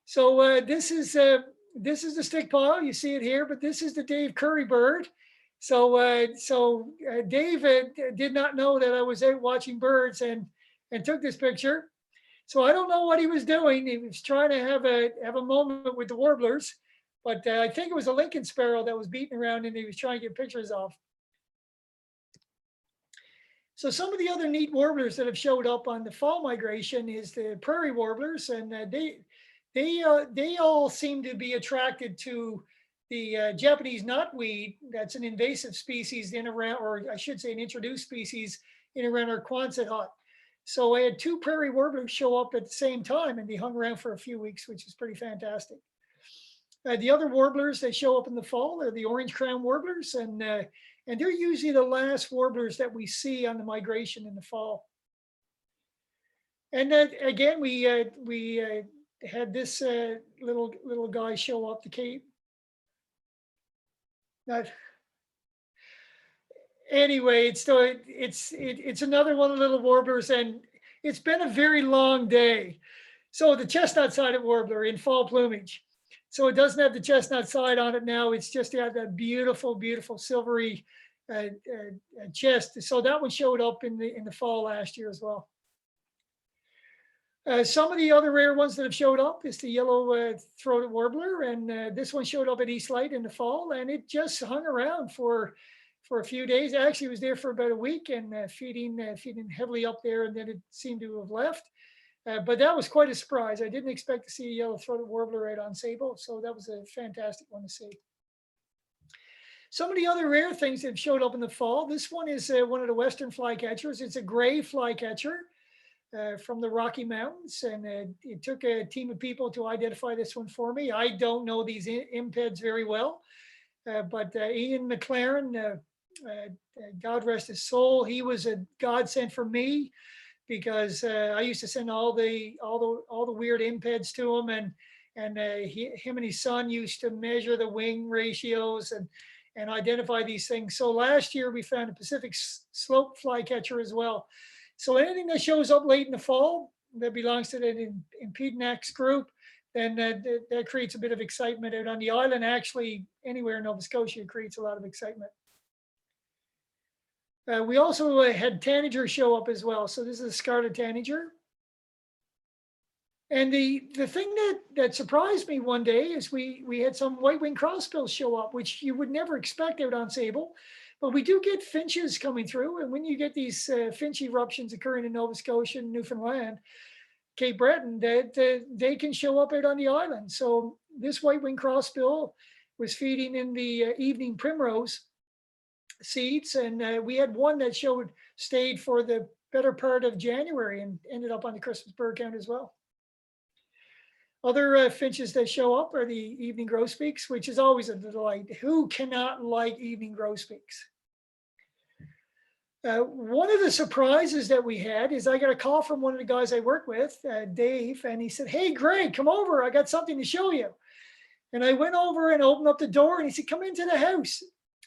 So this is the stick pile. You see it here, but this is the Dave Curry bird. So Dave did not know that I was out watching birds and took this picture. So I don't know what he was doing. He was trying to have a moment with the warblers, but I think it was a Lincoln sparrow that was beating around and he was trying to get pictures of. So some of the other neat warblers that have showed up on the fall migration is the prairie warblers, and they all seem to be attracted to the Japanese knotweed. That's an invasive species in around, or I should say an introduced species in around our Quonset hut. So I had 2 prairie warblers show up at the same time, and they hung around for a few weeks, which is pretty fantastic. The other warblers that show up in the fall are the orange crown warblers, and they're usually the last warblers that we see on the migration in the fall. And then again, we had this little guy show up the Cape. Anyway, it's another one of the little warblers, and it's been a very long day. So the chestnut-sided warbler in fall plumage. So it doesn't have the chestnut side on it now. It's just got that beautiful, beautiful silvery chest. So that one showed up in the fall last year as well. Some of the other rare ones that have showed up is the yellow-throated warbler, and this one showed up at East Light in the fall, and it just hung around for a few days. Actually, it was there for about a week and feeding heavily up there, and then it seemed to have left. But that was quite a surprise. I didn't expect to see a yellow-throated warbler right on Sable, so that was a fantastic one to see. Some of the other rare things that have showed up in the fall. This one is one of the western flycatchers. It's a gray flycatcher from the Rocky Mountains, and it took a team of people to identify this one for me. I don't know these impeds very well, but Ian McLaren, God rest his soul, he was a godsend for me, because I used to send all the weird impeds to him, and him and his son used to measure the wing ratios and identify these things. So last year we found a Pacific slope flycatcher as well. So anything that shows up late in the fall that belongs to the Impedinax group, then that creates a bit of excitement out on the island. Actually, anywhere in Nova Scotia, it creates a lot of excitement. We also had tanager show up as well. So this is a scarlet tanager. And the thing that surprised me one day is we had some white-winged crossbills show up, which you would never expect out on Sable. But we do get finches coming through. And when you get these finch eruptions occurring in Nova Scotia and Newfoundland, Cape Breton, they can show up out on the island. So this white-winged crossbill was feeding in the evening primrose seeds, and we had one that stayed for the better part of January and ended up on the Christmas bird count as well. Other finches that show up are the evening grosbeaks, which is always a delight. Who cannot like evening grosbeaks? One of the surprises that we had is I got a call from one of the guys I work with, Dave, and he said, "Hey, Greg, come over. I got something to show you." And I went over and opened up the door, and he said, "Come into the house."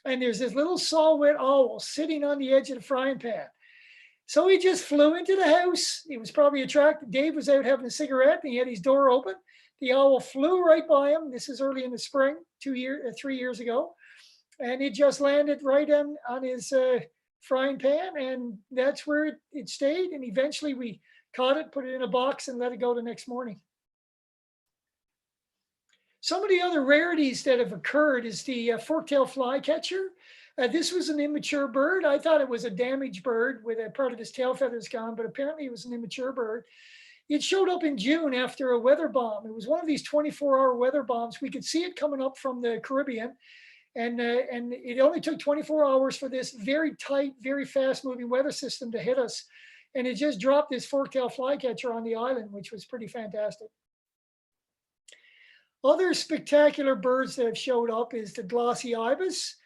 And there's this little saw-whet owl sitting on the edge of the frying pan. So he just flew into the house. He was probably attracted. Dave was out having a cigarette, and he had his door open. The owl flew right by him. This is early in the spring, 3 years ago. And it just landed right on his frying pan, and that's where it stayed. And eventually we caught it, put it in a box, and let it go the next morning. Some of the other rarities that have occurred is the fork-tailed flycatcher. This was an immature bird. I thought it was a damaged bird with a part of his tail feathers gone, but apparently it was an immature bird. It showed up in June after a weather bomb. It was one of these 24-hour weather bombs. We could see it coming up from the Caribbean, and it only took 24 hours for this very tight, very fast-moving weather system to hit us. And it just dropped this fork-tailed flycatcher on the island, which was pretty fantastic. Other spectacular birds that have showed up is the glossy ibis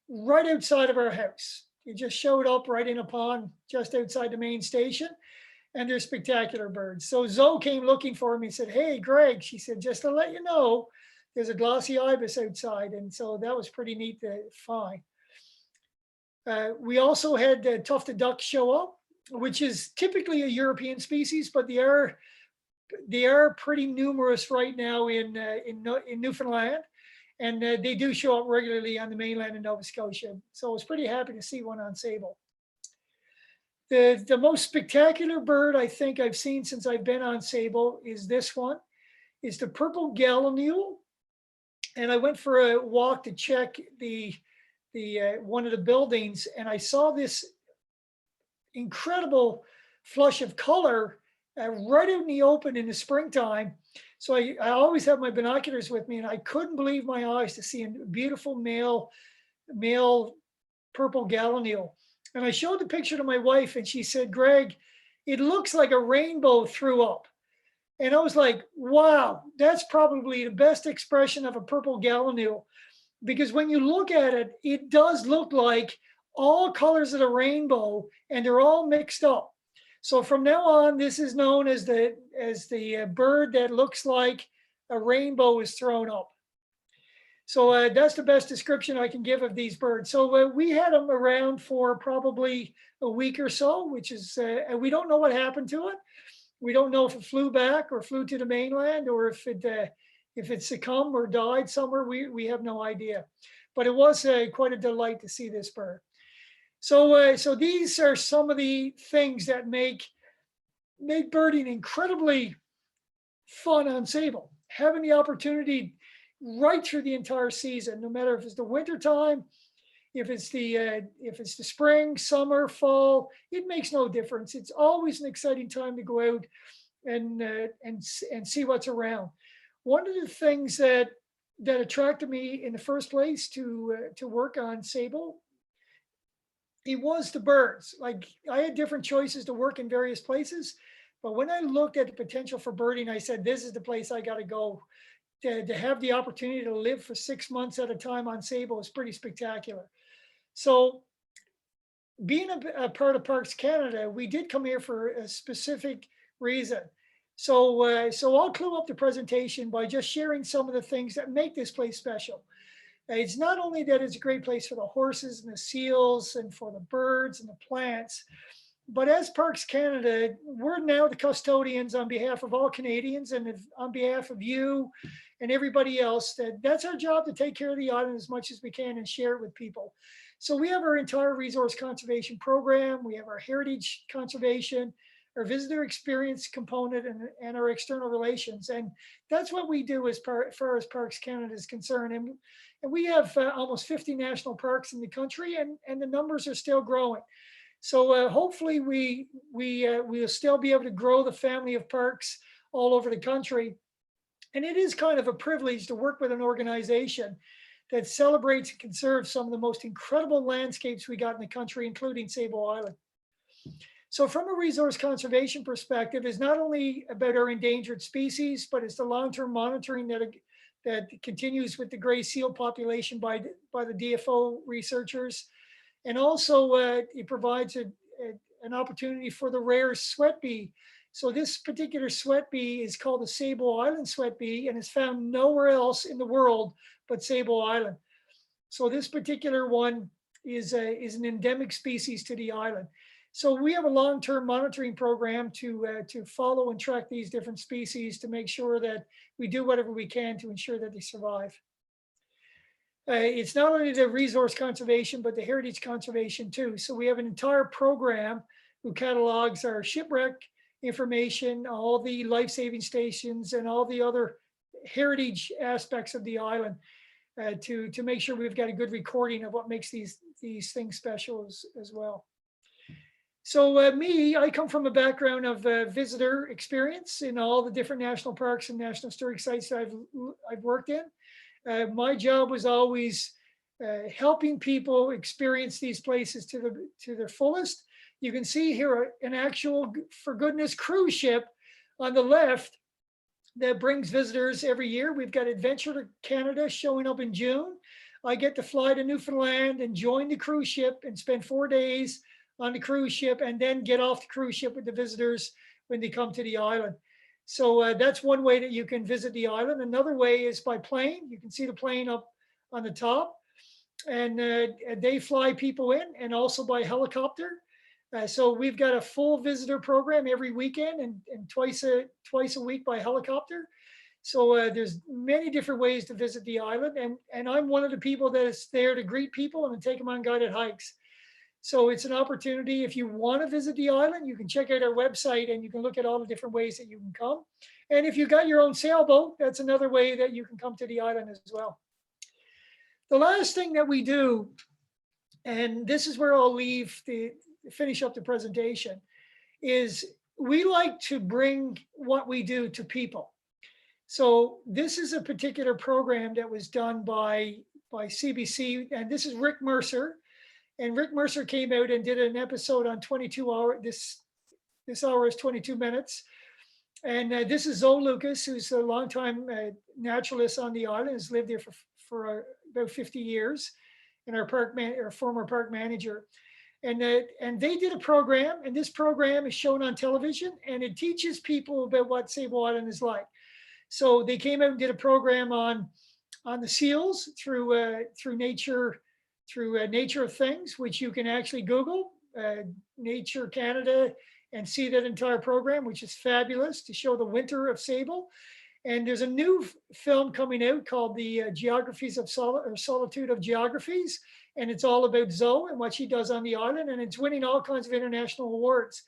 right outside of our house. It just showed up right in a pond just outside the main station, and they're spectacular birds. So Zoe came looking for me and said, "Hey, Greg," she said, "just to let you know, there's a glossy ibis outside." And so that was pretty neat to find. We also had tufted ducks show up, which is typically a European species, but they are pretty numerous right now in Newfoundland, and they do show up regularly on the mainland in Nova Scotia. So I was pretty happy to see one on Sable. The most spectacular bird I think I've seen since I've been on Sable is this one. It's the purple gallinule. And I went for a walk to check the one of the buildings, and I saw this incredible flush of color right out in the open in the springtime. So I always have my binoculars with me, and I couldn't believe my eyes to see a beautiful male purple gallinule. And I showed the picture to my wife, and she said, "Greg, it looks like a rainbow threw up." And I was like, wow, that's probably the best expression of a purple gallinule, because when you look at it, it does look like all colors of the rainbow, and they're all mixed up. So from now on, this is known as the bird that looks like a rainbow is thrown up. So that's the best description I can give of these birds. So we had them around for probably a week or so, which is, we don't know what happened to it. We don't know if it flew back or flew to the mainland, or if it succumbed or died somewhere. We have no idea. But it was quite a delight to see this bird. So these are some of the things that make birding incredibly fun on Sable. Having the opportunity right through the entire season, no matter if it's the winter time, if it's the spring, summer, fall, it makes no difference. It's always an exciting time to go out and see what's around. One of the things that attracted me in the first place to work on Sable, it was the birds. Like, I had different choices to work in various places, but when I looked at the potential for birding, I said, this is the place I got to go. To have the opportunity to live for 6 months at a time on Sable is pretty spectacular. So being a part of Parks Canada, we did come here for a specific reason. So I'll clue up the presentation by just sharing some of the things that make this place special. It's not only that it's a great place for the horses and the seals and for the birds and the plants, but as Parks Canada, we're now the custodians on behalf of all Canadians, and on behalf of you and everybody else. That's our job, to take care of the island as much as we can and share it with people. So we have our entire resource conservation program. We have our heritage conservation, our visitor experience component, and our external relations. And that's what we do as far as Parks Canada is concerned. And we have almost 50 national parks in the country, and the numbers are still growing. So hopefully we'll still be able to grow the family of parks all over the country. And it is kind of a privilege to work with an organization that celebrates and conserves some of the most incredible landscapes we got in the country, including Sable Island. So from a resource conservation perspective, is not only about our endangered species, but it's the long-term monitoring that continues with the gray seal population by the DFO researchers. And also it provides an opportunity for the rare sweat bee. So this particular sweat bee is called the Sable Island sweat bee and is found nowhere else in the world but Sable Island. So this particular one is an endemic species to the island. So we have a long-term monitoring program to follow and track these different species to make sure that we do whatever we can to ensure that they survive. It's not only the resource conservation, but the heritage conservation too. So we have an entire program who catalogs our shipwreck information, all the life-saving stations, and all the other heritage aspects of the island to make sure we've got a good recording of what makes these things special as well. So I come from a background of visitor experience in all the different national parks and national historic sites that I've worked in. My job was always helping people experience these places to their fullest. You can see here an actual, for goodness, cruise ship on the left that brings visitors every year. We've got Adventure to Canada showing up in June. I get to fly to Newfoundland and join the cruise ship and spend 4 days on the cruise ship and then get off the cruise ship with the visitors when they come to the island. So that's one way that you can visit the island. Another way is by plane. You can see the plane up on the top, and they fly people in, and also by helicopter. So we've got a full visitor program every weekend and twice a week by helicopter. So there's many different ways to visit the island, and I'm one of the people that is there to greet people and to take them on guided hikes. So it's an opportunity. If you want to visit the island, you can check out our website and you can look at all the different ways that you can come. And if you got your own sailboat, that's another way that you can come to the island as well. The last thing that we do, and this is where I'll finish up the presentation, is we like to bring what we do to people. So this is a particular program that was done by CBC, and this is Rick Mercer. And Rick Mercer came out and did an episode on 22 hour. This hour is 22 minutes. And this is Zoe Lucas, who's a longtime naturalist on the island, has lived there for about 50 years, and our former park manager. And they did a program, and this program is shown on television, and it teaches people about what Sable Island is like. So they came out and did a program on the seals through nature of things, which you can actually Google Nature Canada and see that entire program, which is fabulous, to show the winter of Sable. And there's a new film coming out called the Geographies of Solitude of Geographies. And it's all about Zoe and what she does on the island. And it's winning all kinds of international awards.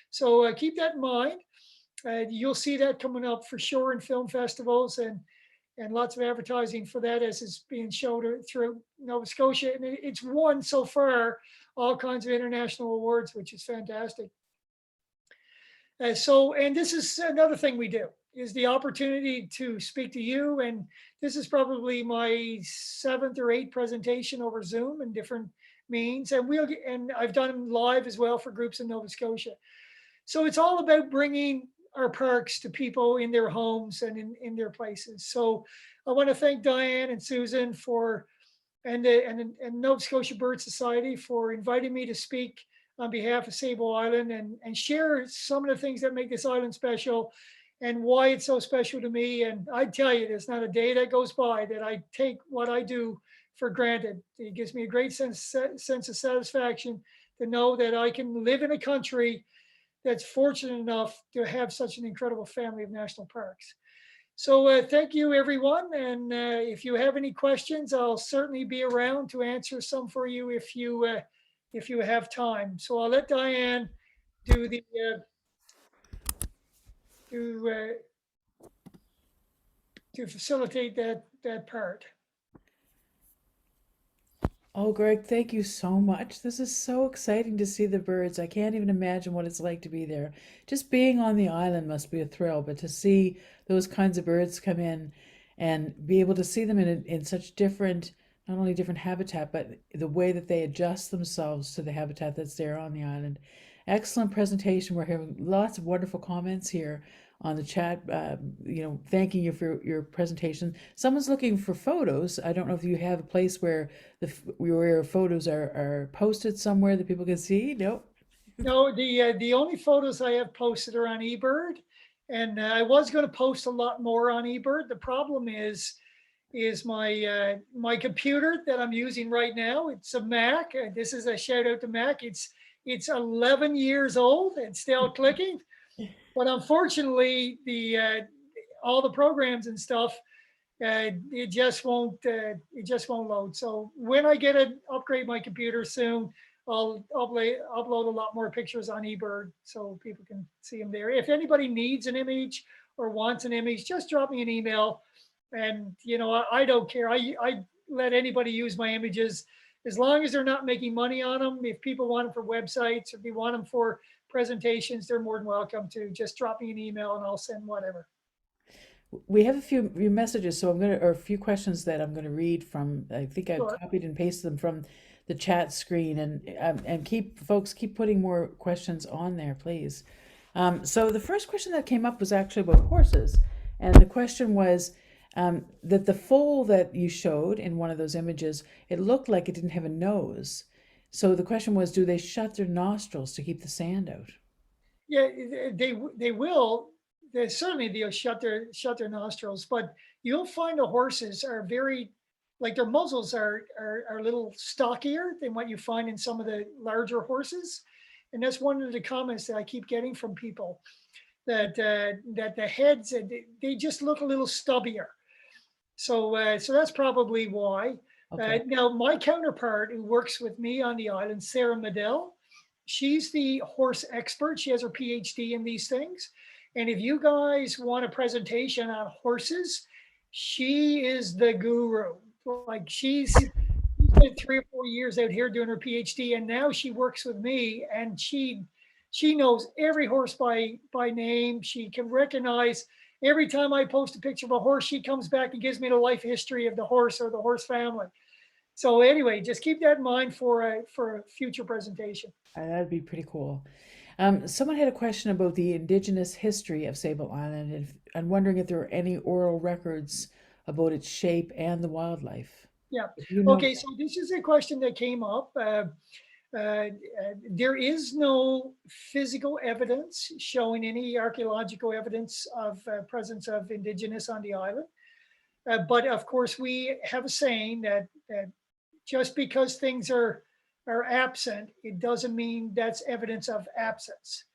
So keep that in mind. You'll see that coming up for sure in film festivals and lots of advertising for that as it's being shown through Nova Scotia. And it's won so far all kinds of international awards, which is fantastic. And this is another thing we do, is the opportunity to speak to you. And this is probably my 7th or 8th presentation over Zoom and different means. And I've done them live as well for groups in Nova Scotia. So it's all about bringing our parks to people in their homes and in their places. So I want to thank Diane and Susan and Nova Scotia Bird Society for inviting me to speak on behalf of Sable Island and share some of the things that make this island special and why it's so special to me. And I tell you, there's not a day that goes by that I take what I do for granted. It gives me a great sense of satisfaction to know that I can live in a country that's fortunate enough to have such an incredible family of national parks. So thank you, everyone. And if you have any questions, I'll certainly be around to answer some for you if you have time. So I'll let Diane do the to facilitate that part. Oh, Greg, thank you so much. This is so exciting to see the birds. I can't even imagine what it's like to be there. Just being on the island must be a thrill, but to see those kinds of birds come in and be able to see them in such different, not only different habitat, but the way that they adjust themselves to the habitat that's there on the island. Excellent presentation. We're having lots of wonderful comments here on the chat. Thanking you for your presentation. Someone's looking for photos. I don't know if you have a place where where photos are posted somewhere that people can see. No. No, the only photos I have posted are on eBird, and I was going to post a lot more on eBird. The problem is my computer that I'm using right now. It's a Mac. This is a shout out to Mac. It's 11 years old and still clicking. But unfortunately, the all the programs and stuff, it just won't load. So when I get to upgrade my computer soon, I'll upload a lot more pictures on eBird so people can see them there. If anybody needs an image or wants an image, just drop me an email. And I don't care. I let anybody use my images as long as they're not making money on them. If people want them for websites, or if they want them for presentations, they're more than welcome to just drop me an email and I'll send whatever. We have a few messages, so or a few questions that I'm gonna read from. I think I've Sure. copied and pasted them from the chat screen, and keep putting more questions on there, please. So the first question that came up was actually about horses, and the question was that the foal that you showed in one of those images, it looked like it didn't have a nose. So the question was, do they shut their nostrils to keep the sand out? Yeah, they will. Certainly they'll shut their nostrils, but you'll find the horses are very, like their muzzles are a little stockier than what you find in some of the larger horses, and that's one of the comments that I keep getting from people that the heads they just look a little stubbier. So that's probably why. Okay. Now, my counterpart who works with me on the island, Sarah Medell, she's the horse expert. She has her PhD in these things. And if you guys want a presentation on horses, she is the guru. Like she's spent 3 or 4 years out here doing her PhD, and now she works with me, and she knows every horse by name. She can recognize every time I post a picture of a horse, she comes back and gives me the life history of the horse or the horse family. So anyway, just keep that in mind for a future presentation. That'd be pretty cool. Someone had a question about the indigenous history of Sable Island, and I'm wondering if there are any oral records about its shape and the wildlife. Yeah. If you know, Okay. So this is a question that came up. There is no physical evidence showing any archaeological evidence of presence of indigenous on the island. But of course, we have a saying that just because things are absent, it doesn't mean that's evidence of absence.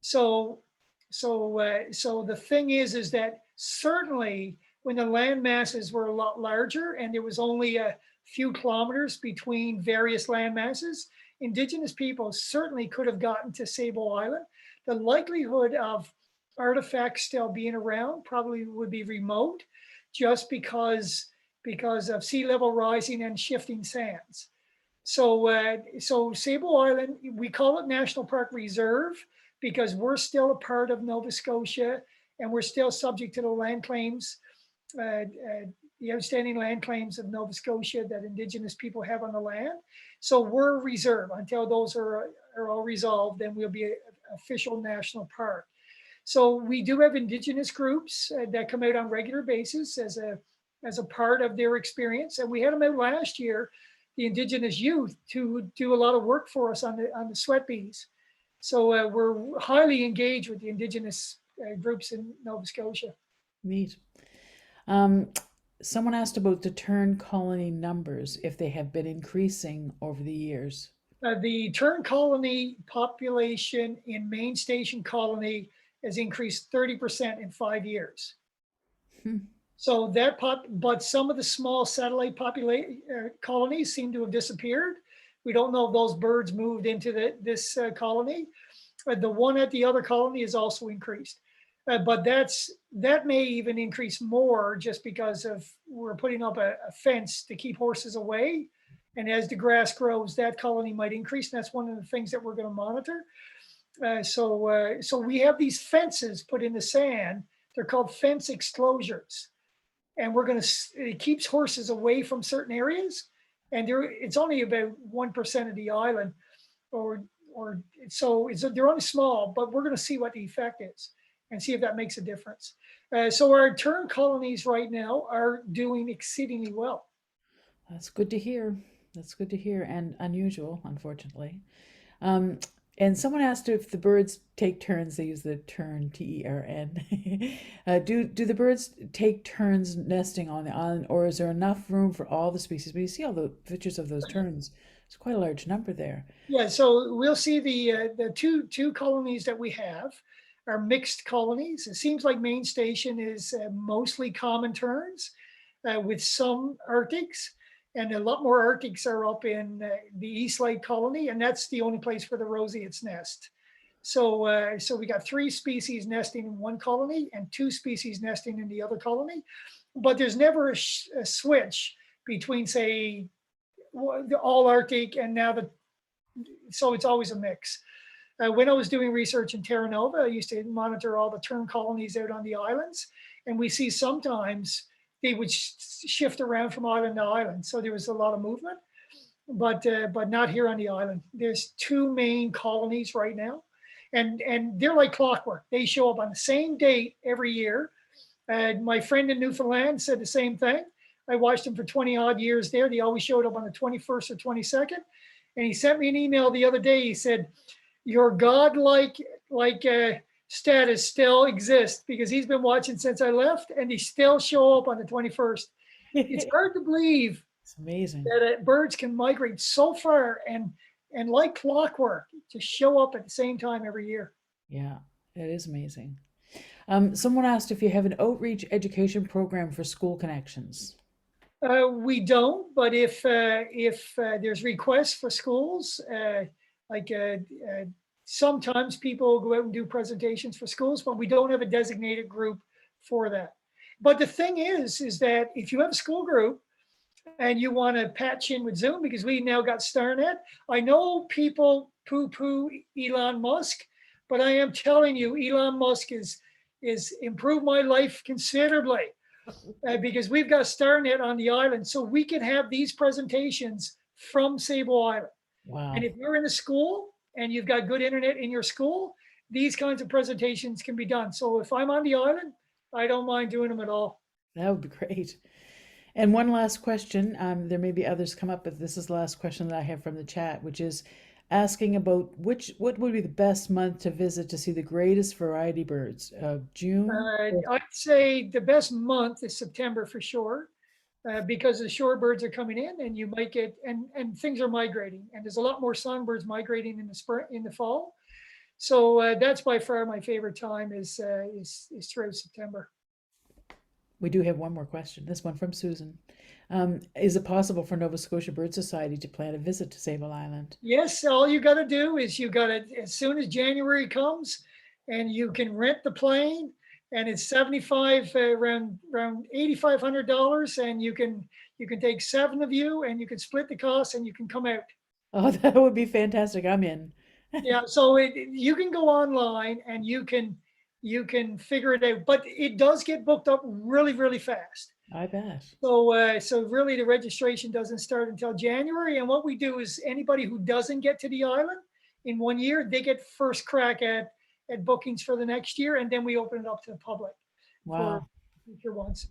So so the thing is that certainly when the land masses were a lot larger and there was only a few kilometers between various land masses, indigenous people certainly could have gotten to Sable Island. The likelihood of artifacts still being around probably would be remote, just because of sea level rising and shifting sands. So Sable Island, we call it National Park Reserve because we're still a part of Nova Scotia and we're still subject to the land claims, the outstanding land claims of Nova Scotia that Indigenous people have on the land. So we're reserve until those are all resolved. Then we'll be an official national park. So we do have Indigenous groups that come out on regular basis as a part of their experience, and we had them out last year, the Indigenous youth, to do a lot of work for us on the sweat bees. So we're highly engaged with the Indigenous groups in Nova Scotia. neat. Um, Someone asked about the tern colony numbers, if they have been increasing over the years. The tern colony population in Main Station Colony has increased 30% in 5 years. Hmm. So but some of the small satellite colonies seem to have disappeared. We don't know if those birds moved into this colony. The one at the other colony is also increased. But that may even increase more just because of we're putting up a fence to keep horses away. And as the grass grows, that colony might increase. And that's one of the things that we're going to monitor. So we have these fences put in the sand. They're called fence exclosures, and it keeps horses away from certain areas. And it's only about 1% of the island, or or so they're only small, but we're going to see what the effect is and see if that makes a difference. So our tern colonies right now are doing exceedingly well. That's good to hear. That's good to hear, and unusual, unfortunately. Um, and someone asked if the birds take turns. They use the tern, Tern. Do the birds take turns nesting on the island, or is there enough room for all the species? But you see all the pictures of those terns. It's quite a large number there. Yeah, so we'll see the two colonies that we have are mixed colonies. It seems like main station is mostly common terns with some Arctics, and a lot more Arctics are up in the East Lake colony, and that's the only place for the roseates nest. So we got 3 species nesting in one colony and 2 species nesting in the other colony, but there's never a switch between, say, the all Arctic and now so it's always a mix. When I was doing research in Terra Nova, I used to monitor all the tern colonies out on the islands, and we see sometimes they would shift around from island to island. So there was a lot of movement, but not here on the island. There's 2 main colonies right now, and they're like clockwork. They show up on the same date every year. My friend in Newfoundland said the same thing. I watched them for 20 odd years there. They always showed up on the 21st or 22nd. And he sent me an email the other day. He said, your godlike status still exists, because he's been watching since I left and they still show up on the 21st. It's hard to believe It's amazing. that birds can migrate so far and like clockwork just show up at the same time every year. Yeah, it is amazing. Someone asked if you have an outreach education program for school connections. We don't, but if there's requests for schools, like sometimes people go out and do presentations for schools, but we don't have a designated group for that. But the thing is that if you have a school group and you want to patch in with Zoom, because we now got StarNet, I know people poo-poo Elon Musk, but I am telling you, Elon Musk is improved my life considerably. Because we've got StarNet on the island, so we can have these presentations from Sable Island. Wow, And if you're in a school and you've got good internet in your school, these kinds of presentations can be done. So if I'm on the island, I don't mind doing them at all. that would be great. And one last question. There may be others come up, but this is the last question that I have from the chat, which is asking about what would be the best month to visit to see the greatest variety birds? June? I'd say the best month is September for sure, because the shorebirds are coming in, and you might get and things are migrating, and there's a lot more songbirds migrating in the spring, in the fall. So that's by far my favorite time is throughout September. We do have one more question. This one from Susan. Is it possible for Nova Scotia Bird Society to plan a visit to Sable Island? Yes, all you got to do is you got to, as soon as January comes, and you can rent the plane, and it's 75 around $8,500, and you can take 7 of you, and you can split the cost, and you can come out. Oh, that would be fantastic. I'm in. Yeah, so you can go online and you can figure it out, but it does get booked up really, really fast. I bet. So really the registration doesn't start until January. And what we do is anybody who doesn't get to the island in 1 year, they get first crack at bookings for the next year. And then we open it up to the public for Wow. future ones.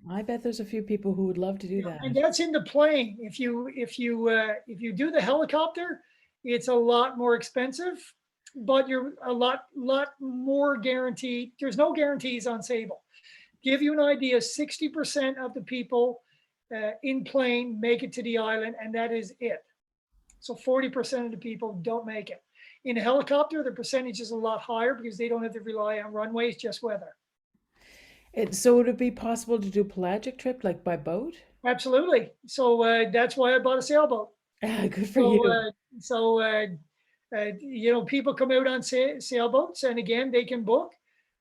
I bet there's a few people who would love to do that. And that's in the plane. If you do the helicopter, it's a lot more expensive, but you're a lot more guaranteed. There's no guarantees on Sable. Give you an idea, 60% of the people in plane make it to the island, and that is it. So 40% of the people don't make it. In a helicopter, the percentage is a lot higher because they don't have to rely on runways, just weather. So would it be possible to do a pelagic trip, like by boat? Absolutely. So that's why I bought a sailboat. Good for you. People come out on sailboats, and again, they can book.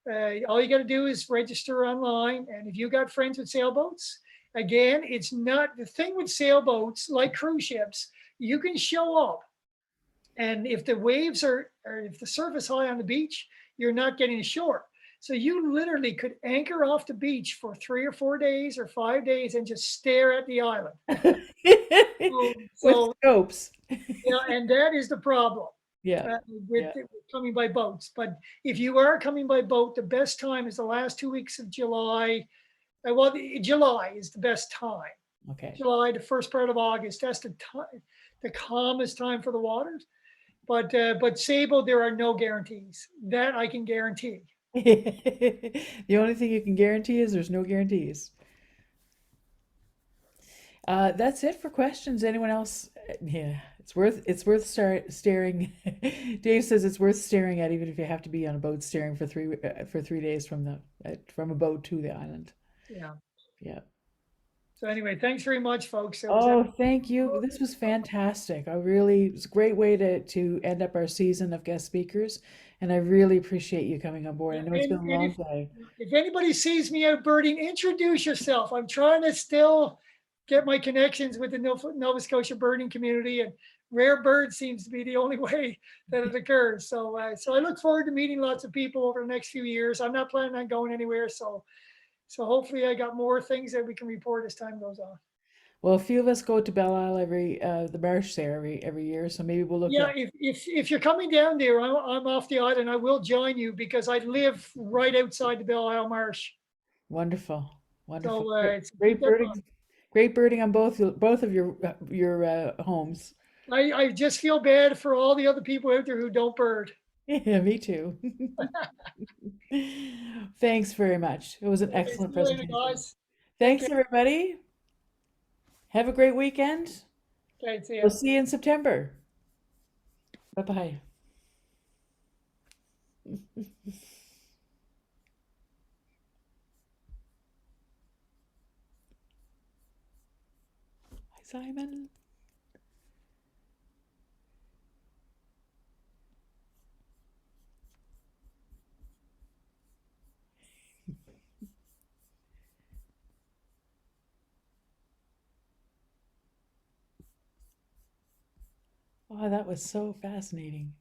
All you got to do is register online. And if you got friends with sailboats, again, it's not the thing with sailboats like cruise ships. You can show up, and if the waves or if the surf is high on the beach, you're not getting ashore. So you literally could anchor off the beach for 3 or 4 days or 5 days and just stare at the island. With scopes. Yeah, and that is the problem. Yeah. uh, Yeah. with coming by boats. But if you are coming by boat, the best time is the last 2 weeks of July. July is the best time. Okay. July, the first part of August. That's the calmest time for the waters. But Sable, there are no guarantees. That I can guarantee. The only thing you can guarantee is there's no guarantees. That's it for questions. Anyone else? Yeah, it's worth staring. Dave says it's worth staring at, even if you have to be on a boat staring for 3 days from a boat to the island. Yeah. Yeah. So anyway, thanks very much, folks. It was Oh, thank you. This was fantastic. It was a great way to end up our season of guest speakers, and I really appreciate you coming on board. I know it's been a and long day. if anybody sees me out birding, introduce yourself. I'm trying to still get my connections with the Nova Scotia birding community, and rare bird seems to be the only way that it occurs. So I look forward to meeting lots of people over the next few years. I'm not planning on going anywhere, so hopefully I got more things that we can report as time goes on. Well, a few of us go to Belle Isle the marsh there every year, so maybe we'll look Yeah, at. if you're coming down there, I'm off the island. I will join you because I live right outside the Belle Isle Marsh. Wonderful, wonderful. So Great, keep great that in mind. birding, great birding on both of your homes. I just feel bad for all the other people out there who don't bird. Yeah, me too. Thanks very much. It was an Okay, see excellent you later, presentation. guys. Take Thanks, care. everybody. Have a great weekend. Okay, see We'll ya. see you in September. Bye bye. Hi, Simon. Oh, that was so fascinating.